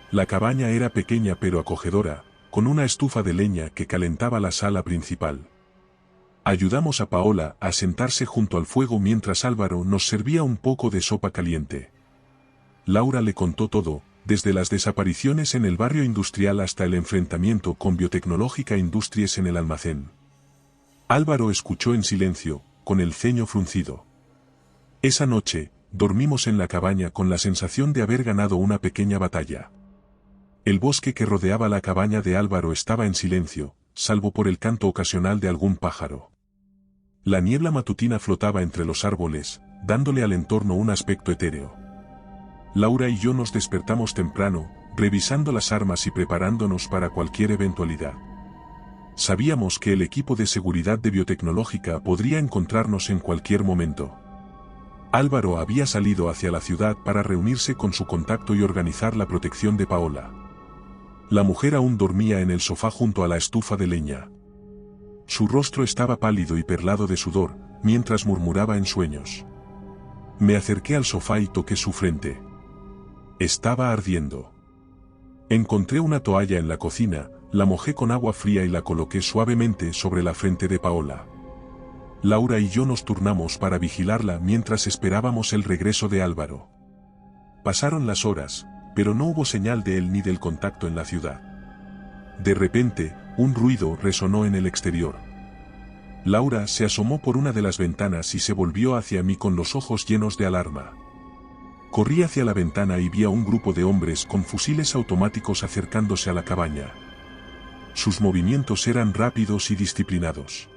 La cabaña era pequeña pero acogedora, con una estufa de leña que calentaba la sala principal. Ayudamos a Paola a sentarse junto al fuego mientras Álvaro nos servía un poco de sopa caliente. Laura le contó todo, desde las desapariciones en el barrio industrial hasta el enfrentamiento con Biotecnológica Industries en el almacén. Álvaro escuchó en silencio, con el ceño fruncido. Esa noche, dormimos en la cabaña con la sensación de haber ganado una pequeña batalla. El bosque que rodeaba la cabaña de Álvaro estaba en silencio, salvo por el canto ocasional de algún pájaro. La niebla matutina flotaba entre los árboles, dándole al entorno un aspecto etéreo. Laura y yo nos despertamos temprano, revisando las armas y preparándonos para cualquier eventualidad. Sabíamos que el equipo de seguridad de Biotecnológica podría encontrarnos en cualquier momento. Álvaro había salido hacia la ciudad para reunirse con su contacto y organizar la protección de Paola. La mujer aún dormía en el sofá junto a la estufa de leña. Su rostro estaba pálido y perlado de sudor, mientras murmuraba en sueños. Me acerqué al sofá y toqué su frente. Estaba ardiendo. Encontré una toalla en la cocina, la mojé con agua fría y la coloqué suavemente sobre la frente de Paola. Laura y yo nos turnamos para vigilarla mientras esperábamos el regreso de Álvaro. Pasaron las horas, pero no hubo señal de él ni del contacto en la ciudad. De repente, un ruido resonó en el exterior. Laura se asomó por una de las ventanas y se volvió hacia mí con los ojos llenos de alarma. Corrí hacia la ventana y vi a un grupo de hombres con fusiles automáticos acercándose a la cabaña. Sus movimientos eran rápidos y disciplinados.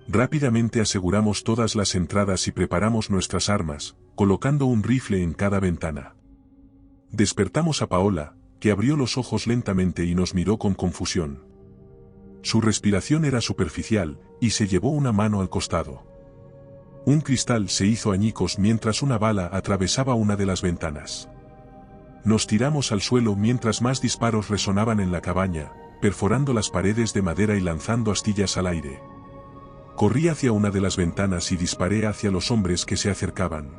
Rápidamente aseguramos todas las entradas y preparamos nuestras armas, colocando un rifle en cada ventana. Despertamos a Paola, que abrió los ojos lentamente y nos miró con confusión. Su respiración era superficial, y se llevó una mano al costado. Un cristal se hizo añicos mientras una bala atravesaba una de las ventanas. Nos tiramos al suelo mientras más disparos resonaban en la cabaña, perforando las paredes de madera y lanzando astillas al aire. Corrí hacia una de las ventanas y disparé hacia los hombres que se acercaban.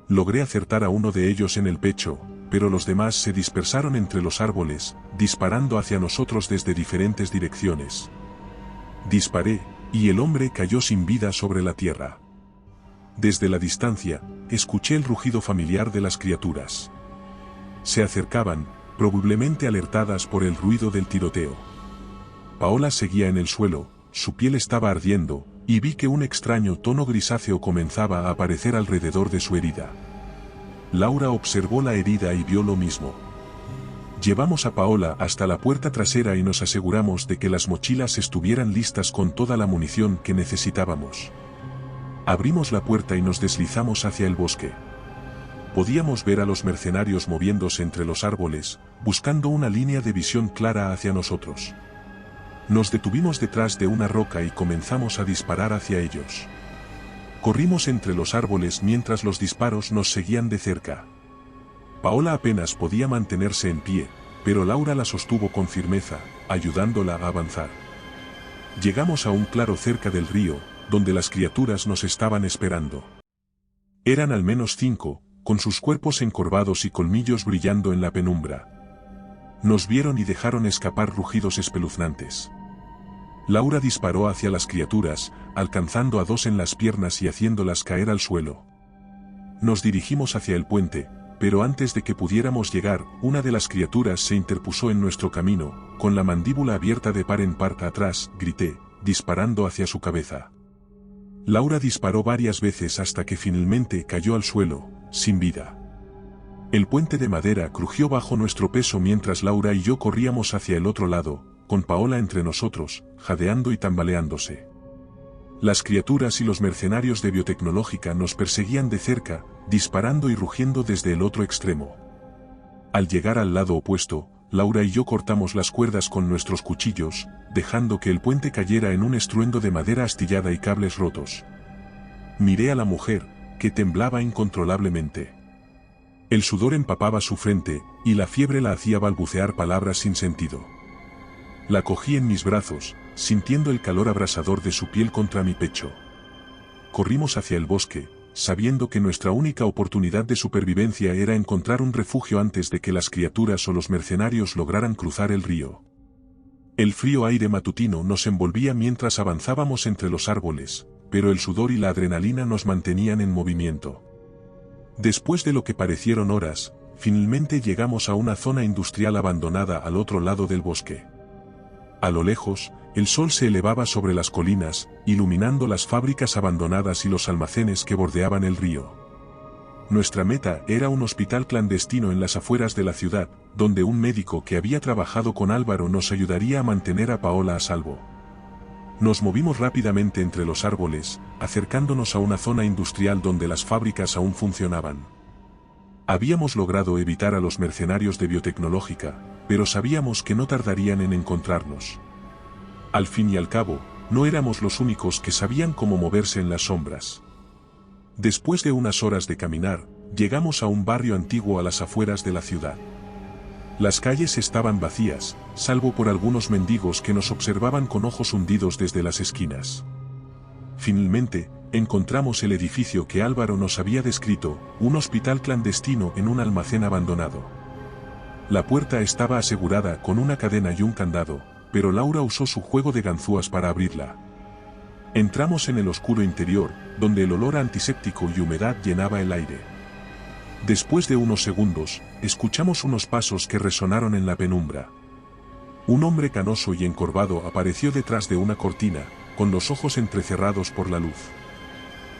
Logré acertar a uno de ellos en el pecho, pero los demás se dispersaron entre los árboles, disparando hacia nosotros desde diferentes direcciones. Disparé, y el hombre cayó sin vida sobre la tierra. Desde la distancia, escuché el rugido familiar de las criaturas. Se acercaban, probablemente alertadas por el ruido del tiroteo. Paola seguía en el suelo, su piel estaba ardiendo, y vi que un extraño tono grisáceo comenzaba a aparecer alrededor de su herida. Laura observó la herida y vio lo mismo. Llevamos a Paola hasta la puerta trasera y nos aseguramos de que las mochilas estuvieran listas con toda la munición que necesitábamos. Abrimos la puerta y nos deslizamos hacia el bosque. Podíamos ver a los mercenarios moviéndose entre los árboles, buscando una línea de visión clara hacia nosotros. Nos detuvimos detrás de una roca y comenzamos a disparar hacia ellos. Corrimos entre los árboles mientras los disparos nos seguían de cerca. Paola apenas podía mantenerse en pie, pero Laura la sostuvo con firmeza, ayudándola a avanzar. Llegamos a un claro cerca del río, donde las criaturas nos estaban esperando. Eran al menos 5, con sus cuerpos encorvados y colmillos brillando en la penumbra. Nos vieron y dejaron escapar rugidos espeluznantes. Laura disparó hacia las criaturas, alcanzando a 2 en las piernas y haciéndolas caer al suelo. Nos dirigimos hacia el puente, pero antes de que pudiéramos llegar, una de las criaturas se interpuso en nuestro camino, con la mandíbula abierta de par en par atrás, grité, disparando hacia su cabeza. Laura disparó varias veces hasta que finalmente cayó al suelo, sin vida. El puente de madera crujió bajo nuestro peso mientras Laura y yo corríamos hacia el otro lado, con Paola entre nosotros, jadeando y tambaleándose. Las criaturas y los mercenarios de biotecnológica nos perseguían de cerca, disparando y rugiendo desde el otro extremo. Al llegar al lado opuesto, Laura y yo cortamos las cuerdas con nuestros cuchillos, dejando que el puente cayera en un estruendo de madera astillada y cables rotos. Miré a la mujer, que temblaba incontrolablemente. El sudor empapaba su frente, y la fiebre la hacía balbucear palabras sin sentido. La cogí en mis brazos, sintiendo el calor abrasador de su piel contra mi pecho. Corrimos hacia el bosque, sabiendo que nuestra única oportunidad de supervivencia era encontrar un refugio antes de que las criaturas o los mercenarios lograran cruzar el río. El frío aire matutino nos envolvía mientras avanzábamos entre los árboles, pero el sudor y la adrenalina nos mantenían en movimiento. Después de lo que parecieron horas, finalmente llegamos a una zona industrial abandonada al otro lado del bosque. A lo lejos, el sol se elevaba sobre las colinas, iluminando las fábricas abandonadas y los almacenes que bordeaban el río. Nuestra meta era un hospital clandestino en las afueras de la ciudad, donde un médico que había trabajado con Álvaro nos ayudaría a mantener a Paola a salvo. Nos movimos rápidamente entre los árboles, acercándonos a una zona industrial donde las fábricas aún funcionaban. Habíamos logrado evitar a los mercenarios de biotecnológica, pero sabíamos que no tardarían en encontrarnos. Al fin y al cabo, no éramos los únicos que sabían cómo moverse en las sombras. Después de unas horas de caminar, llegamos a un barrio antiguo a las afueras de la ciudad. Las calles estaban vacías, salvo por algunos mendigos que nos observaban con ojos hundidos desde las esquinas. Finalmente, encontramos el edificio que Álvaro nos había descrito, un hospital clandestino en un almacén abandonado. La puerta estaba asegurada con una cadena y un candado, pero Laura usó su juego de ganzúas para abrirla. Entramos en el oscuro interior, donde el olor antiséptico y humedad llenaba el aire. Después de unos segundos, escuchamos unos pasos que resonaron en la penumbra. Un hombre canoso y encorvado apareció detrás de una cortina, con los ojos entrecerrados por la luz.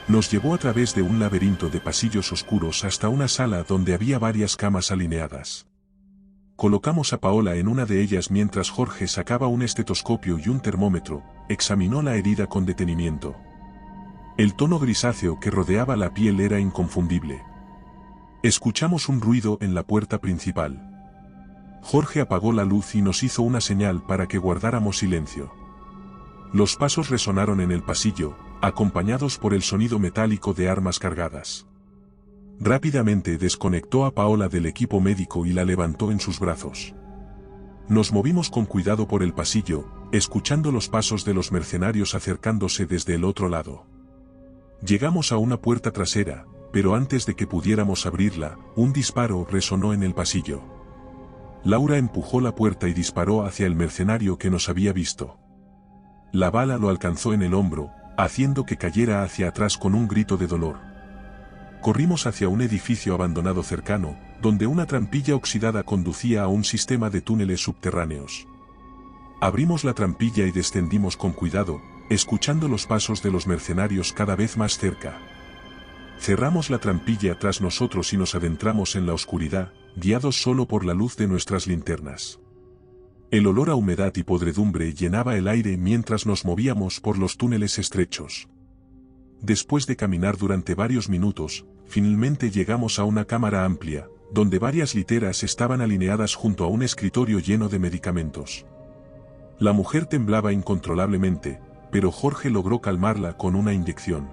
Nos llevó a través de un laberinto de pasillos oscuros hasta una sala donde había varias camas alineadas. Colocamos a Paola en una de ellas mientras Jorge sacaba un estetoscopio y un termómetro, examinó la herida con detenimiento. El tono grisáceo que rodeaba la piel era inconfundible. Escuchamos un ruido en la puerta principal. Jorge apagó la luz y nos hizo una señal para que guardáramos silencio. Los pasos resonaron en el pasillo, acompañados por el sonido metálico de armas cargadas. Rápidamente desconectó a Paola del equipo médico y la levantó en sus brazos. Nos movimos con cuidado por el pasillo, escuchando los pasos de los mercenarios acercándose desde el otro lado. Llegamos a una puerta trasera, pero antes de que pudiéramos abrirla, un disparo resonó en el pasillo. Laura empujó la puerta y disparó hacia el mercenario que nos había visto. La bala lo alcanzó en el hombro, haciendo que cayera hacia atrás con un grito de dolor. Corrimos hacia un edificio abandonado cercano, donde una trampilla oxidada conducía a un sistema de túneles subterráneos. Abrimos la trampilla y descendimos con cuidado, escuchando los pasos de los mercenarios cada vez más cerca. Cerramos la trampilla tras nosotros y nos adentramos en la oscuridad, guiados solo por la luz de nuestras linternas. El olor a humedad y podredumbre llenaba el aire mientras nos movíamos por los túneles estrechos. Después de caminar durante varios minutos, finalmente llegamos a una cámara amplia, donde varias literas estaban alineadas junto a un escritorio lleno de medicamentos. La mujer temblaba incontrolablemente, pero Jorge logró calmarla con una inyección.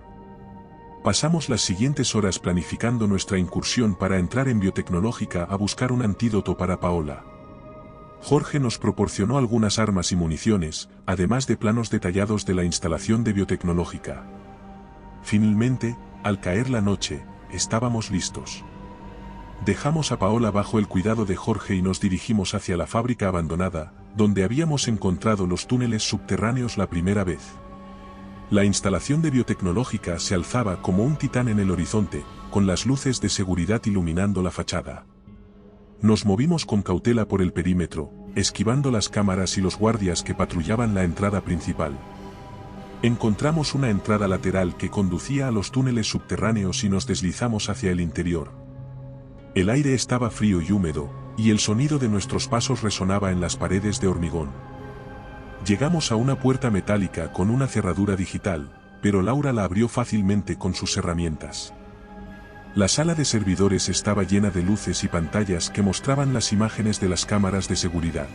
Pasamos las siguientes horas planificando nuestra incursión para entrar en biotecnológica a buscar un antídoto para Paola. Jorge nos proporcionó algunas armas y municiones, además de planos detallados de la instalación de biotecnológica. Finalmente, al caer la noche, estábamos listos. Dejamos a Paola bajo el cuidado de Jorge y nos dirigimos hacia la fábrica abandonada, donde habíamos encontrado los túneles subterráneos la primera vez. La instalación de biotecnológica se alzaba como un titán en el horizonte, con las luces de seguridad iluminando la fachada. Nos movimos con cautela por el perímetro, esquivando las cámaras y los guardias que patrullaban la entrada principal. Encontramos una entrada lateral que conducía a los túneles subterráneos y nos deslizamos hacia el interior. El aire estaba frío y húmedo, y el sonido de nuestros pasos resonaba en las paredes de hormigón. Llegamos a una puerta metálica con una cerradura digital, pero Laura la abrió fácilmente con sus herramientas. La sala de servidores estaba llena de luces y pantallas que mostraban las imágenes de las cámaras de seguridad.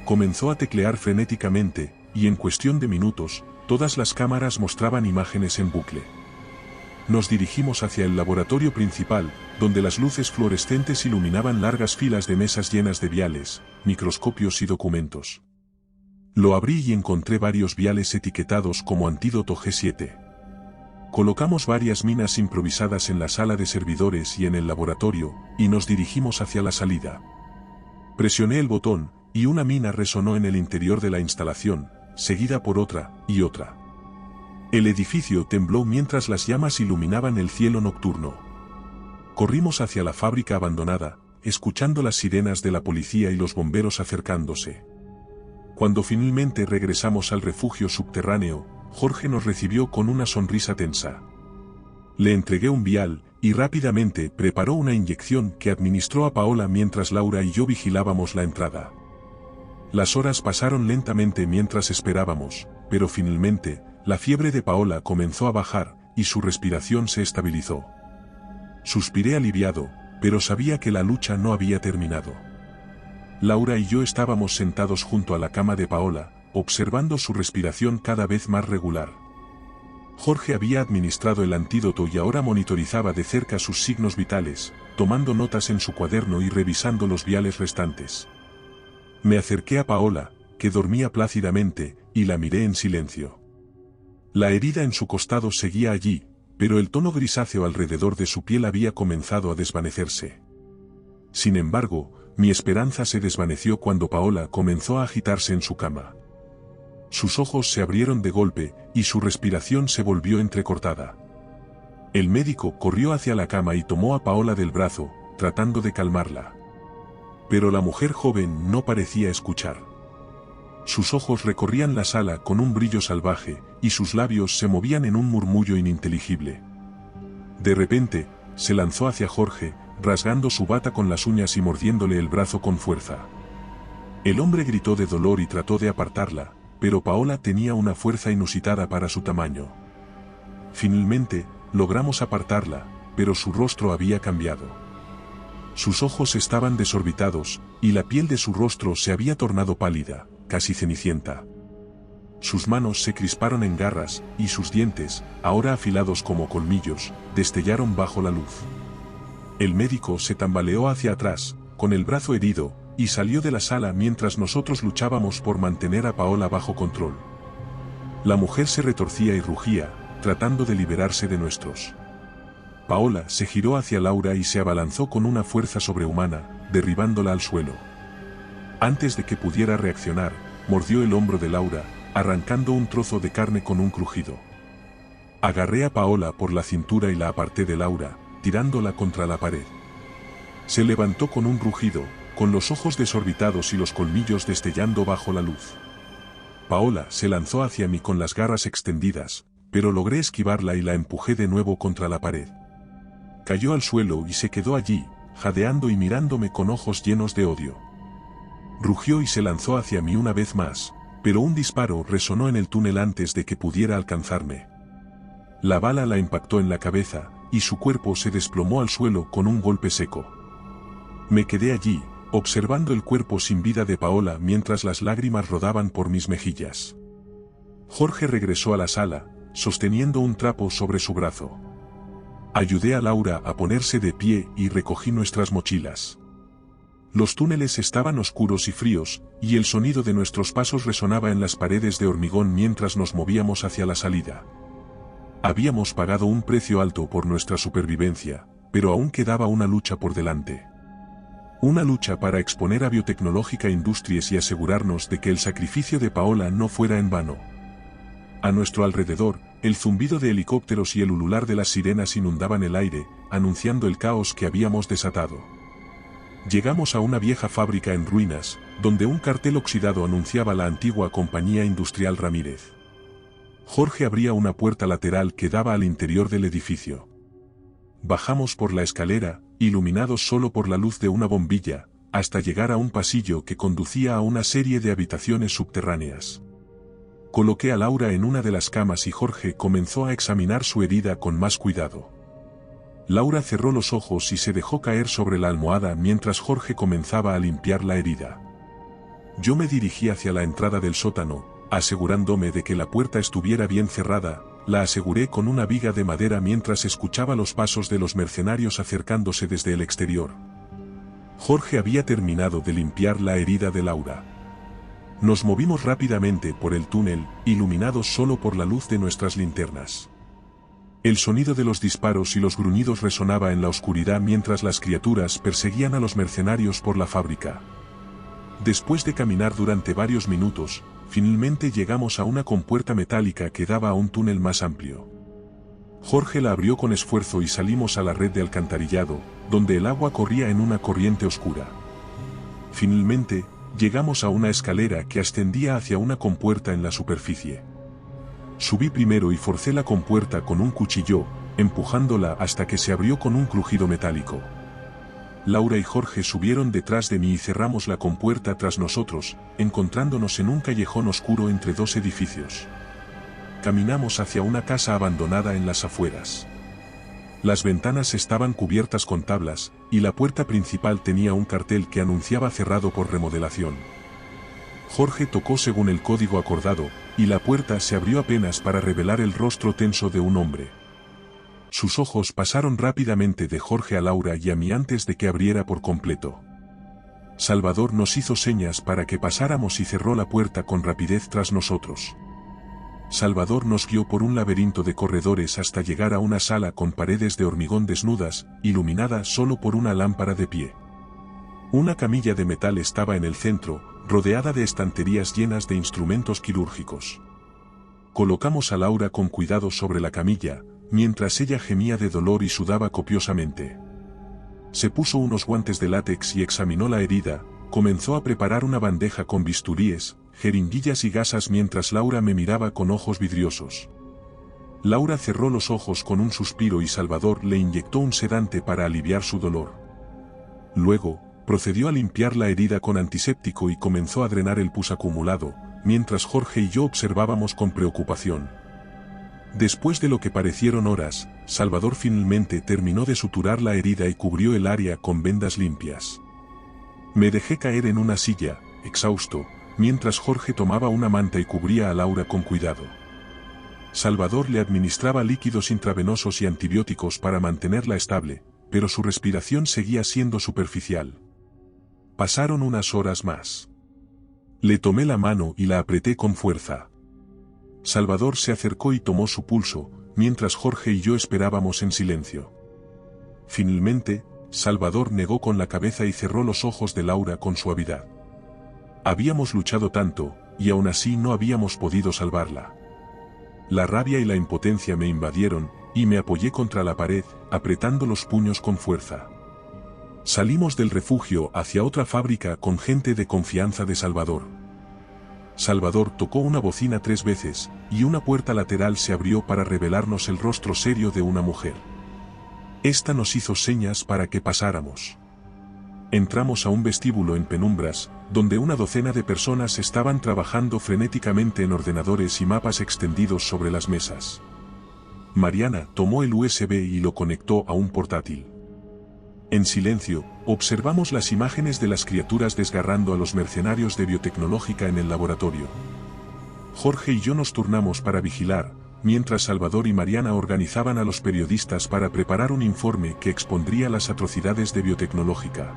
Comenzó a teclear frenéticamente, y en cuestión de minutos, todas las cámaras mostraban imágenes en bucle. Nos dirigimos hacia el laboratorio principal, donde las luces fluorescentes iluminaban largas filas de mesas llenas de viales, microscopios y documentos. Lo abrí y encontré varios viales etiquetados como antídoto G7. Colocamos varias minas improvisadas en la sala de servidores y en el laboratorio, y nos dirigimos hacia la salida. Presioné el botón, y una mina resonó en el interior de la instalación, seguida por otra, y otra. El edificio tembló mientras las llamas iluminaban el cielo nocturno. Corrimos hacia la fábrica abandonada, escuchando las sirenas de la policía y los bomberos acercándose. Cuando finalmente regresamos al refugio subterráneo, Jorge nos recibió con una sonrisa tensa. Le entregué un vial, y rápidamente preparó una inyección que administró a Paola mientras Laura y yo vigilábamos la entrada. Las horas pasaron lentamente mientras esperábamos, pero finalmente, la fiebre de Paola comenzó a bajar, y su respiración se estabilizó. Suspiré aliviado, pero sabía que la lucha no había terminado. Laura y yo estábamos sentados junto a la cama de Paola, observando su respiración cada vez más regular. Jorge había administrado el antídoto y ahora monitorizaba de cerca sus signos vitales, tomando notas en su cuaderno y revisando los viales restantes. Me acerqué a Paola, que dormía plácidamente, y la miré en silencio. La herida en su costado seguía allí, pero el tono grisáceo alrededor de su piel había comenzado a desvanecerse. Sin embargo, mi esperanza se desvaneció cuando Paola comenzó a agitarse en su cama. Sus ojos se abrieron de golpe, y su respiración se volvió entrecortada. El médico corrió hacia la cama y tomó a Paola del brazo, tratando de calmarla. Pero la mujer joven no parecía escuchar. Sus ojos recorrían la sala con un brillo salvaje, y sus labios se movían en un murmullo ininteligible. De repente, se lanzó hacia Jorge, rasgando su bata con las uñas y mordiéndole el brazo con fuerza. El hombre gritó de dolor y trató de apartarla, pero Paola tenía una fuerza inusitada para su tamaño. Finalmente, logramos apartarla, pero su rostro había cambiado. Sus ojos estaban desorbitados, y la piel de su rostro se había tornado pálida, casi cenicienta. Sus manos se crisparon en garras, y sus dientes, ahora afilados como colmillos, destellaron bajo la luz. El médico se tambaleó hacia atrás, con el brazo herido, y salió de la sala mientras nosotros luchábamos por mantener a Paola bajo control. La mujer se retorcía y rugía, tratando de liberarse de nuestros. Paola se giró hacia Laura y se abalanzó con una fuerza sobrehumana, derribándola al suelo. Antes de que pudiera reaccionar, mordió el hombro de Laura, arrancando un trozo de carne con un crujido. Agarré a Paola por la cintura y la aparté de Laura, tirándola contra la pared. Se levantó con un rugido, con los ojos desorbitados y los colmillos destellando bajo la luz. Paola se lanzó hacia mí con las garras extendidas, pero logré esquivarla y la empujé de nuevo contra la pared. Cayó al suelo y se quedó allí, jadeando y mirándome con ojos llenos de odio. Rugió y se lanzó hacia mí una vez más, pero un disparo resonó en el túnel antes de que pudiera alcanzarme. La bala la impactó en la cabeza, y su cuerpo se desplomó al suelo con un golpe seco. Me quedé allí, observando el cuerpo sin vida de Paola mientras las lágrimas rodaban por mis mejillas. Jorge regresó a la sala, sosteniendo un trapo sobre su brazo. Ayudé a Laura a ponerse de pie y recogí nuestras mochilas. Los túneles estaban oscuros y fríos, y el sonido de nuestros pasos resonaba en las paredes de hormigón mientras nos movíamos hacia la salida. Habíamos pagado un precio alto por nuestra supervivencia, pero aún quedaba una lucha por delante. Una lucha para exponer a Biotecnológica Industries y asegurarnos de que el sacrificio de Paola no fuera en vano. A nuestro alrededor, el zumbido de helicópteros y el ulular de las sirenas inundaban el aire, anunciando el caos que habíamos desatado. Llegamos a una vieja fábrica en ruinas, donde un cartel oxidado anunciaba la antigua Compañía Industrial Ramírez. Jorge abría una puerta lateral que daba al interior del edificio. Bajamos por la escalera, iluminados solo por la luz de una bombilla, hasta llegar a un pasillo que conducía a una serie de habitaciones subterráneas. Coloqué a Laura en una de las camas y Jorge comenzó a examinar su herida con más cuidado. Laura cerró los ojos y se dejó caer sobre la almohada mientras Jorge comenzaba a limpiar la herida. Yo me dirigí hacia la entrada del sótano, asegurándome de que la puerta estuviera bien cerrada. La aseguré con una viga de madera mientras escuchaba los pasos de los mercenarios acercándose desde el exterior. Jorge había terminado de limpiar la herida de Laura. Nos movimos rápidamente por el túnel, iluminados solo por la luz de nuestras linternas. El sonido de los disparos y los gruñidos resonaba en la oscuridad mientras las criaturas perseguían a los mercenarios por la fábrica. Después de caminar durante varios minutos, finalmente llegamos a una compuerta metálica que daba a un túnel más amplio. Jorge la abrió con esfuerzo y salimos a la red de alcantarillado, donde el agua corría en una corriente oscura. Finalmente, llegamos a una escalera que ascendía hacia una compuerta en la superficie. Subí primero y forcé la compuerta con un cuchillo, empujándola hasta que se abrió con un crujido metálico. Laura y Jorge subieron detrás de mí y cerramos la compuerta tras nosotros, encontrándonos en un callejón oscuro entre dos edificios. Caminamos hacia una casa abandonada en las afueras. Las ventanas estaban cubiertas con tablas, y la puerta principal tenía un cartel que anunciaba cerrado por remodelación. Jorge tocó según el código acordado, y la puerta se abrió apenas para revelar el rostro tenso de un hombre. Sus ojos pasaron rápidamente de Jorge a Laura y a mí antes de que abriera por completo. Salvador nos hizo señas para que pasáramos y cerró la puerta con rapidez tras nosotros. Salvador nos guió por un laberinto de corredores hasta llegar a una sala con paredes de hormigón desnudas, iluminada solo por una lámpara de pie. Una camilla de metal estaba en el centro, rodeada de estanterías llenas de instrumentos quirúrgicos. Colocamos a Laura con cuidado sobre la camilla, mientras ella gemía de dolor y sudaba copiosamente. Se puso unos guantes de látex y examinó la herida, comenzó a preparar una bandeja con bisturíes, jeringuillas y gasas mientras Laura me miraba con ojos vidriosos. Laura cerró los ojos con un suspiro y Salvador le inyectó un sedante para aliviar su dolor. Luego, procedió a limpiar la herida con antiséptico y comenzó a drenar el pus acumulado, mientras Jorge y yo observábamos con preocupación. Después de lo que parecieron horas, Salvador finalmente terminó de suturar la herida y cubrió el área con vendas limpias. Me dejé caer en una silla, exhausto, mientras Jorge tomaba una manta y cubría a Laura con cuidado. Salvador le administraba líquidos intravenosos y antibióticos para mantenerla estable, pero su respiración seguía siendo superficial. Pasaron unas horas más. Le tomé la mano y la apreté con fuerza. Salvador se acercó y tomó su pulso, mientras Jorge y yo esperábamos en silencio. Finalmente, Salvador negó con la cabeza y cerró los ojos de Laura con suavidad. Habíamos luchado tanto, y aún así no habíamos podido salvarla. La rabia y la impotencia me invadieron, y me apoyé contra la pared, apretando los puños con fuerza. Salimos del refugio hacia otra fábrica con gente de confianza de Salvador. Salvador tocó una bocina 3 veces, y una puerta lateral se abrió para revelarnos el rostro serio de una mujer. Esta nos hizo señas para que pasáramos. Entramos a un vestíbulo en penumbras, donde una docena de personas estaban trabajando frenéticamente en ordenadores y mapas extendidos sobre las mesas. Mariana tomó el USB y lo conectó a un portátil. En silencio, observamos las imágenes de las criaturas desgarrando a los mercenarios de biotecnológica en el laboratorio. Jorge y yo nos turnamos para vigilar, mientras Salvador y Mariana organizaban a los periodistas para preparar un informe que expondría las atrocidades de biotecnológica.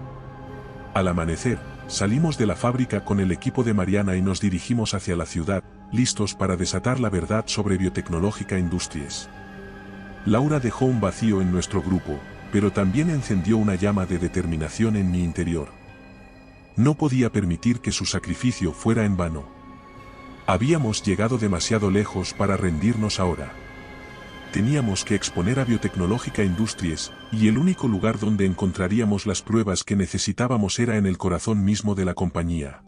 Al amanecer, salimos de la fábrica con el equipo de Mariana y nos dirigimos hacia la ciudad, listos para desatar la verdad sobre Biotecnológica Industries. Laura dejó un vacío en nuestro grupo, pero también encendió una llama de determinación en mi interior. No podía permitir que su sacrificio fuera en vano. Habíamos llegado demasiado lejos para rendirnos ahora. Teníamos que exponer a Biotecnológica Industries, y el único lugar donde encontraríamos las pruebas que necesitábamos era en el corazón mismo de la compañía.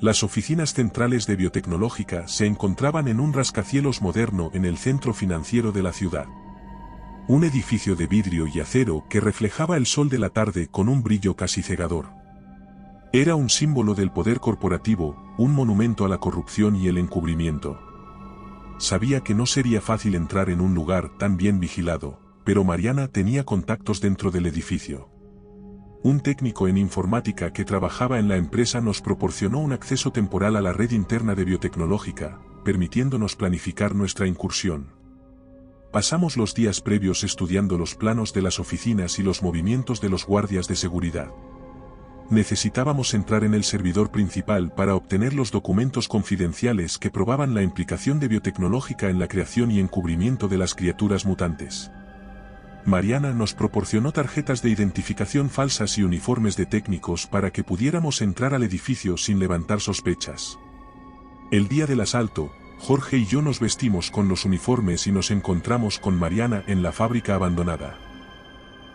Las oficinas centrales de Biotecnológica se encontraban en un rascacielos moderno en el centro financiero de la ciudad. Un edificio de vidrio y acero que reflejaba el sol de la tarde con un brillo casi cegador. Era un símbolo del poder corporativo, un monumento a la corrupción y el encubrimiento. Sabía que no sería fácil entrar en un lugar tan bien vigilado, pero Mariana tenía contactos dentro del edificio. Un técnico en informática que trabajaba en la empresa nos proporcionó un acceso temporal a la red interna de Biotecnológica, permitiéndonos planificar nuestra incursión. Pasamos los días previos estudiando los planos de las oficinas y los movimientos de los guardias de seguridad. Necesitábamos entrar en el servidor principal para obtener los documentos confidenciales que probaban la implicación de Biotecnológica en la creación y encubrimiento de las criaturas mutantes. Mariana nos proporcionó tarjetas de identificación falsas y uniformes de técnicos para que pudiéramos entrar al edificio sin levantar sospechas. El día del asalto, Jorge y yo nos vestimos con los uniformes y nos encontramos con Mariana en la fábrica abandonada.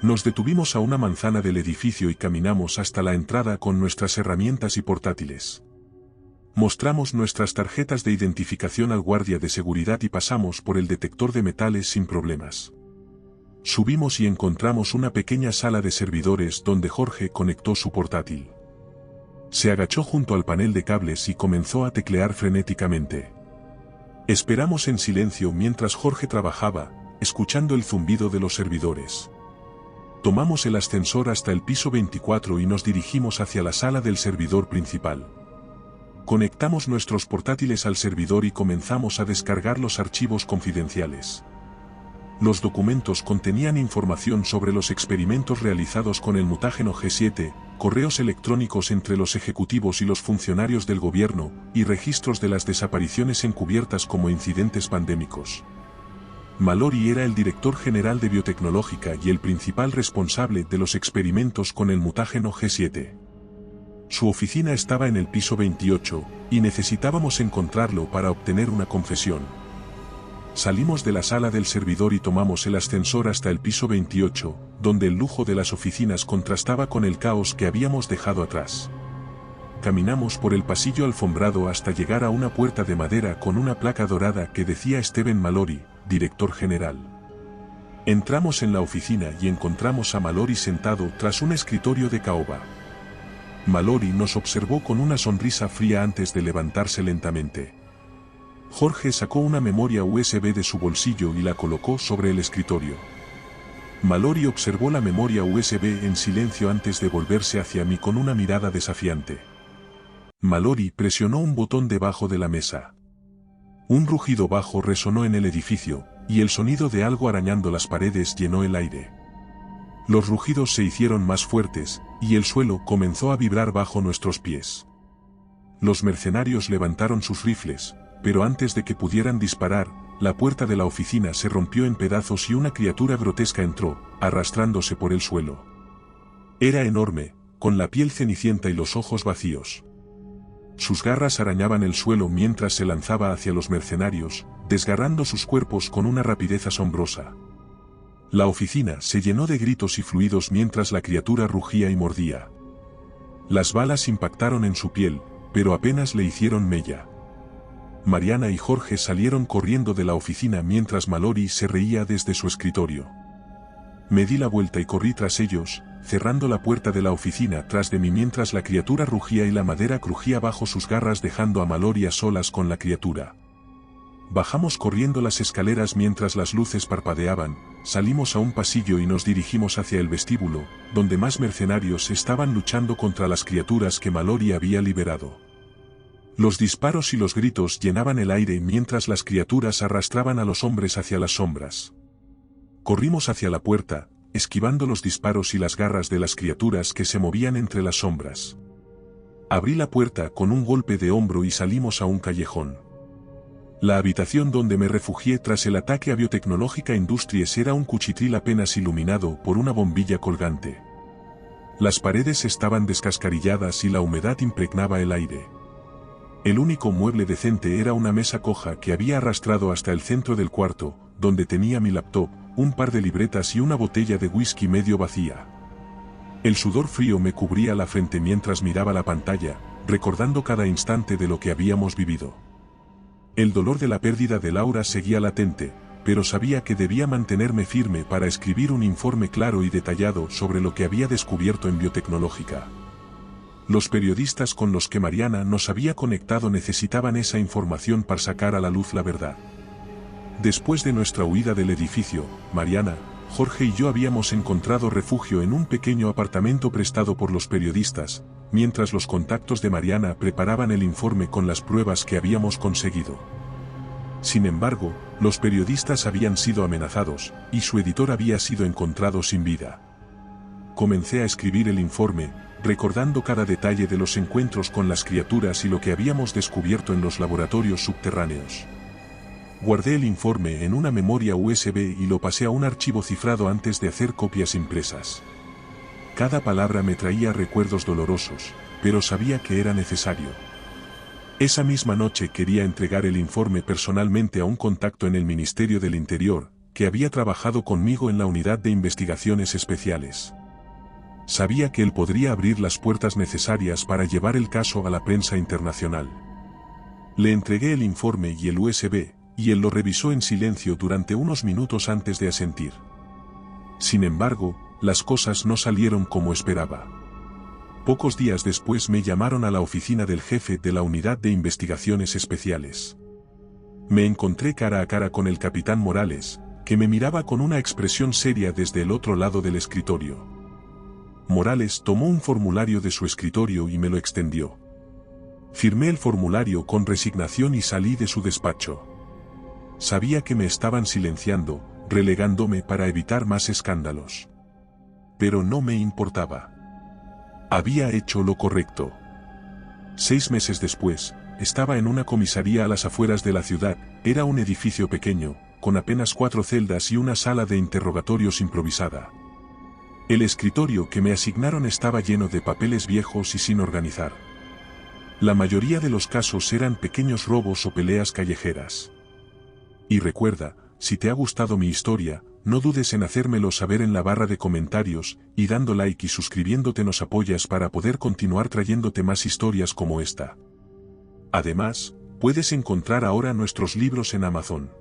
Nos detuvimos a una manzana del edificio y caminamos hasta la entrada con nuestras herramientas y portátiles. Mostramos nuestras tarjetas de identificación al guardia de seguridad y pasamos por el detector de metales sin problemas. Subimos y encontramos una pequeña sala de servidores donde Jorge conectó su portátil. Se agachó junto al panel de cables y comenzó a teclear frenéticamente. Esperamos en silencio mientras Jorge trabajaba, escuchando el zumbido de los servidores. Tomamos el ascensor hasta el piso 24 y nos dirigimos hacia la sala del servidor principal. Conectamos nuestros portátiles al servidor y comenzamos a descargar los archivos confidenciales. Los documentos contenían información sobre los experimentos realizados con el mutágeno G7, correos electrónicos entre los ejecutivos y los funcionarios del gobierno, y registros de las desapariciones encubiertas como incidentes pandémicos. Mallory era el director general de Biotecnológica y el principal responsable de los experimentos con el mutágeno G7. Su oficina estaba en el piso 28, y necesitábamos encontrarlo para obtener una confesión. Salimos de la sala del servidor y tomamos el ascensor hasta el piso 28, donde el lujo de las oficinas contrastaba con el caos que habíamos dejado atrás. Caminamos por el pasillo alfombrado hasta llegar a una puerta de madera con una placa dorada que decía Stephen Mallory, director general. Entramos en la oficina y encontramos a Mallory sentado tras un escritorio de caoba. Mallory nos observó con una sonrisa fría antes de levantarse lentamente. Jorge sacó una memoria USB de su bolsillo y la colocó sobre el escritorio. Mallory observó la memoria USB en silencio antes de volverse hacia mí con una mirada desafiante. Mallory presionó un botón debajo de la mesa. Un rugido bajo resonó en el edificio, y el sonido de algo arañando las paredes llenó el aire. Los rugidos se hicieron más fuertes, y el suelo comenzó a vibrar bajo nuestros pies. Los mercenarios levantaron sus rifles, pero antes de que pudieran disparar, la puerta de la oficina se rompió en pedazos y una criatura grotesca entró, arrastrándose por el suelo. Era enorme, con la piel cenicienta y los ojos vacíos. Sus garras arañaban el suelo mientras se lanzaba hacia los mercenarios, desgarrando sus cuerpos con una rapidez asombrosa. La oficina se llenó de gritos y fluidos mientras la criatura rugía y mordía. Las balas impactaron en su piel, pero apenas le hicieron mella. Mariana y Jorge salieron corriendo de la oficina mientras Mallory se reía desde su escritorio. Me di la vuelta y corrí tras ellos, cerrando la puerta de la oficina tras de mí mientras la criatura rugía y la madera crujía bajo sus garras dejando a Mallory a solas con la criatura. Bajamos corriendo las escaleras mientras las luces parpadeaban, salimos a un pasillo y nos dirigimos hacia el vestíbulo, donde más mercenarios estaban luchando contra las criaturas que Mallory había liberado. Los disparos y los gritos llenaban el aire mientras las criaturas arrastraban a los hombres hacia las sombras. Corrimos hacia la puerta, esquivando los disparos y las garras de las criaturas que se movían entre las sombras. Abrí la puerta con un golpe de hombro y salimos a un callejón. La habitación donde me refugié tras el ataque a Biotecnológica Industries era un cuchitril apenas iluminado por una bombilla colgante. Las paredes estaban descascarilladas y la humedad impregnaba el aire. El único mueble decente era una mesa coja que había arrastrado hasta el centro del cuarto, donde tenía mi laptop, un par de libretas y una botella de whisky medio vacía. El sudor frío me cubría la frente mientras miraba la pantalla, recordando cada instante de lo que habíamos vivido. El dolor de la pérdida de Laura seguía latente, pero sabía que debía mantenerme firme para escribir un informe claro y detallado sobre lo que había descubierto en Biotecnológica. Los periodistas con los que Mariana nos había conectado necesitaban esa información para sacar a la luz la verdad. Después de nuestra huida del edificio, Mariana, Jorge y yo habíamos encontrado refugio en un pequeño apartamento prestado por los periodistas, mientras los contactos de Mariana preparaban el informe con las pruebas que habíamos conseguido. Sin embargo, los periodistas habían sido amenazados, y su editor había sido encontrado sin vida. Comencé a escribir el informe, recordando cada detalle de los encuentros con las criaturas y lo que habíamos descubierto en los laboratorios subterráneos. Guardé el informe en una memoria USB y lo pasé a un archivo cifrado antes de hacer copias impresas. Cada palabra me traía recuerdos dolorosos, pero sabía que era necesario. Esa misma noche quería entregar el informe personalmente a un contacto en el Ministerio del Interior, que había trabajado conmigo en la Unidad de Investigaciones Especiales. Sabía que él podría abrir las puertas necesarias para llevar el caso a la prensa internacional. Le entregué el informe y el USB, y él lo revisó en silencio durante unos minutos antes de asentir. Sin embargo, las cosas no salieron como esperaba. Pocos días después me llamaron a la oficina del jefe de la Unidad de Investigaciones Especiales. Me encontré cara a cara con el capitán Morales, que me miraba con una expresión seria desde el otro lado del escritorio. Morales tomó un formulario de su escritorio y me lo extendió. Firmé el formulario con resignación y salí de su despacho. Sabía que me estaban silenciando, relegándome para evitar más escándalos. Pero no me importaba. Había hecho lo correcto. 6 meses después, estaba en una comisaría a las afueras de la ciudad. Era un edificio pequeño, con apenas 4 celdas y una sala de interrogatorios improvisada. El escritorio que me asignaron estaba lleno de papeles viejos y sin organizar. La mayoría de los casos eran pequeños robos o peleas callejeras. Y recuerda, si te ha gustado mi historia, no dudes en hacérmelo saber en la barra de comentarios, y dando like y suscribiéndote nos apoyas para poder continuar trayéndote más historias como esta. Además, puedes encontrar ahora nuestros libros en Amazon.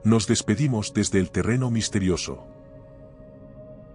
Nos despedimos desde el terreno misterioso.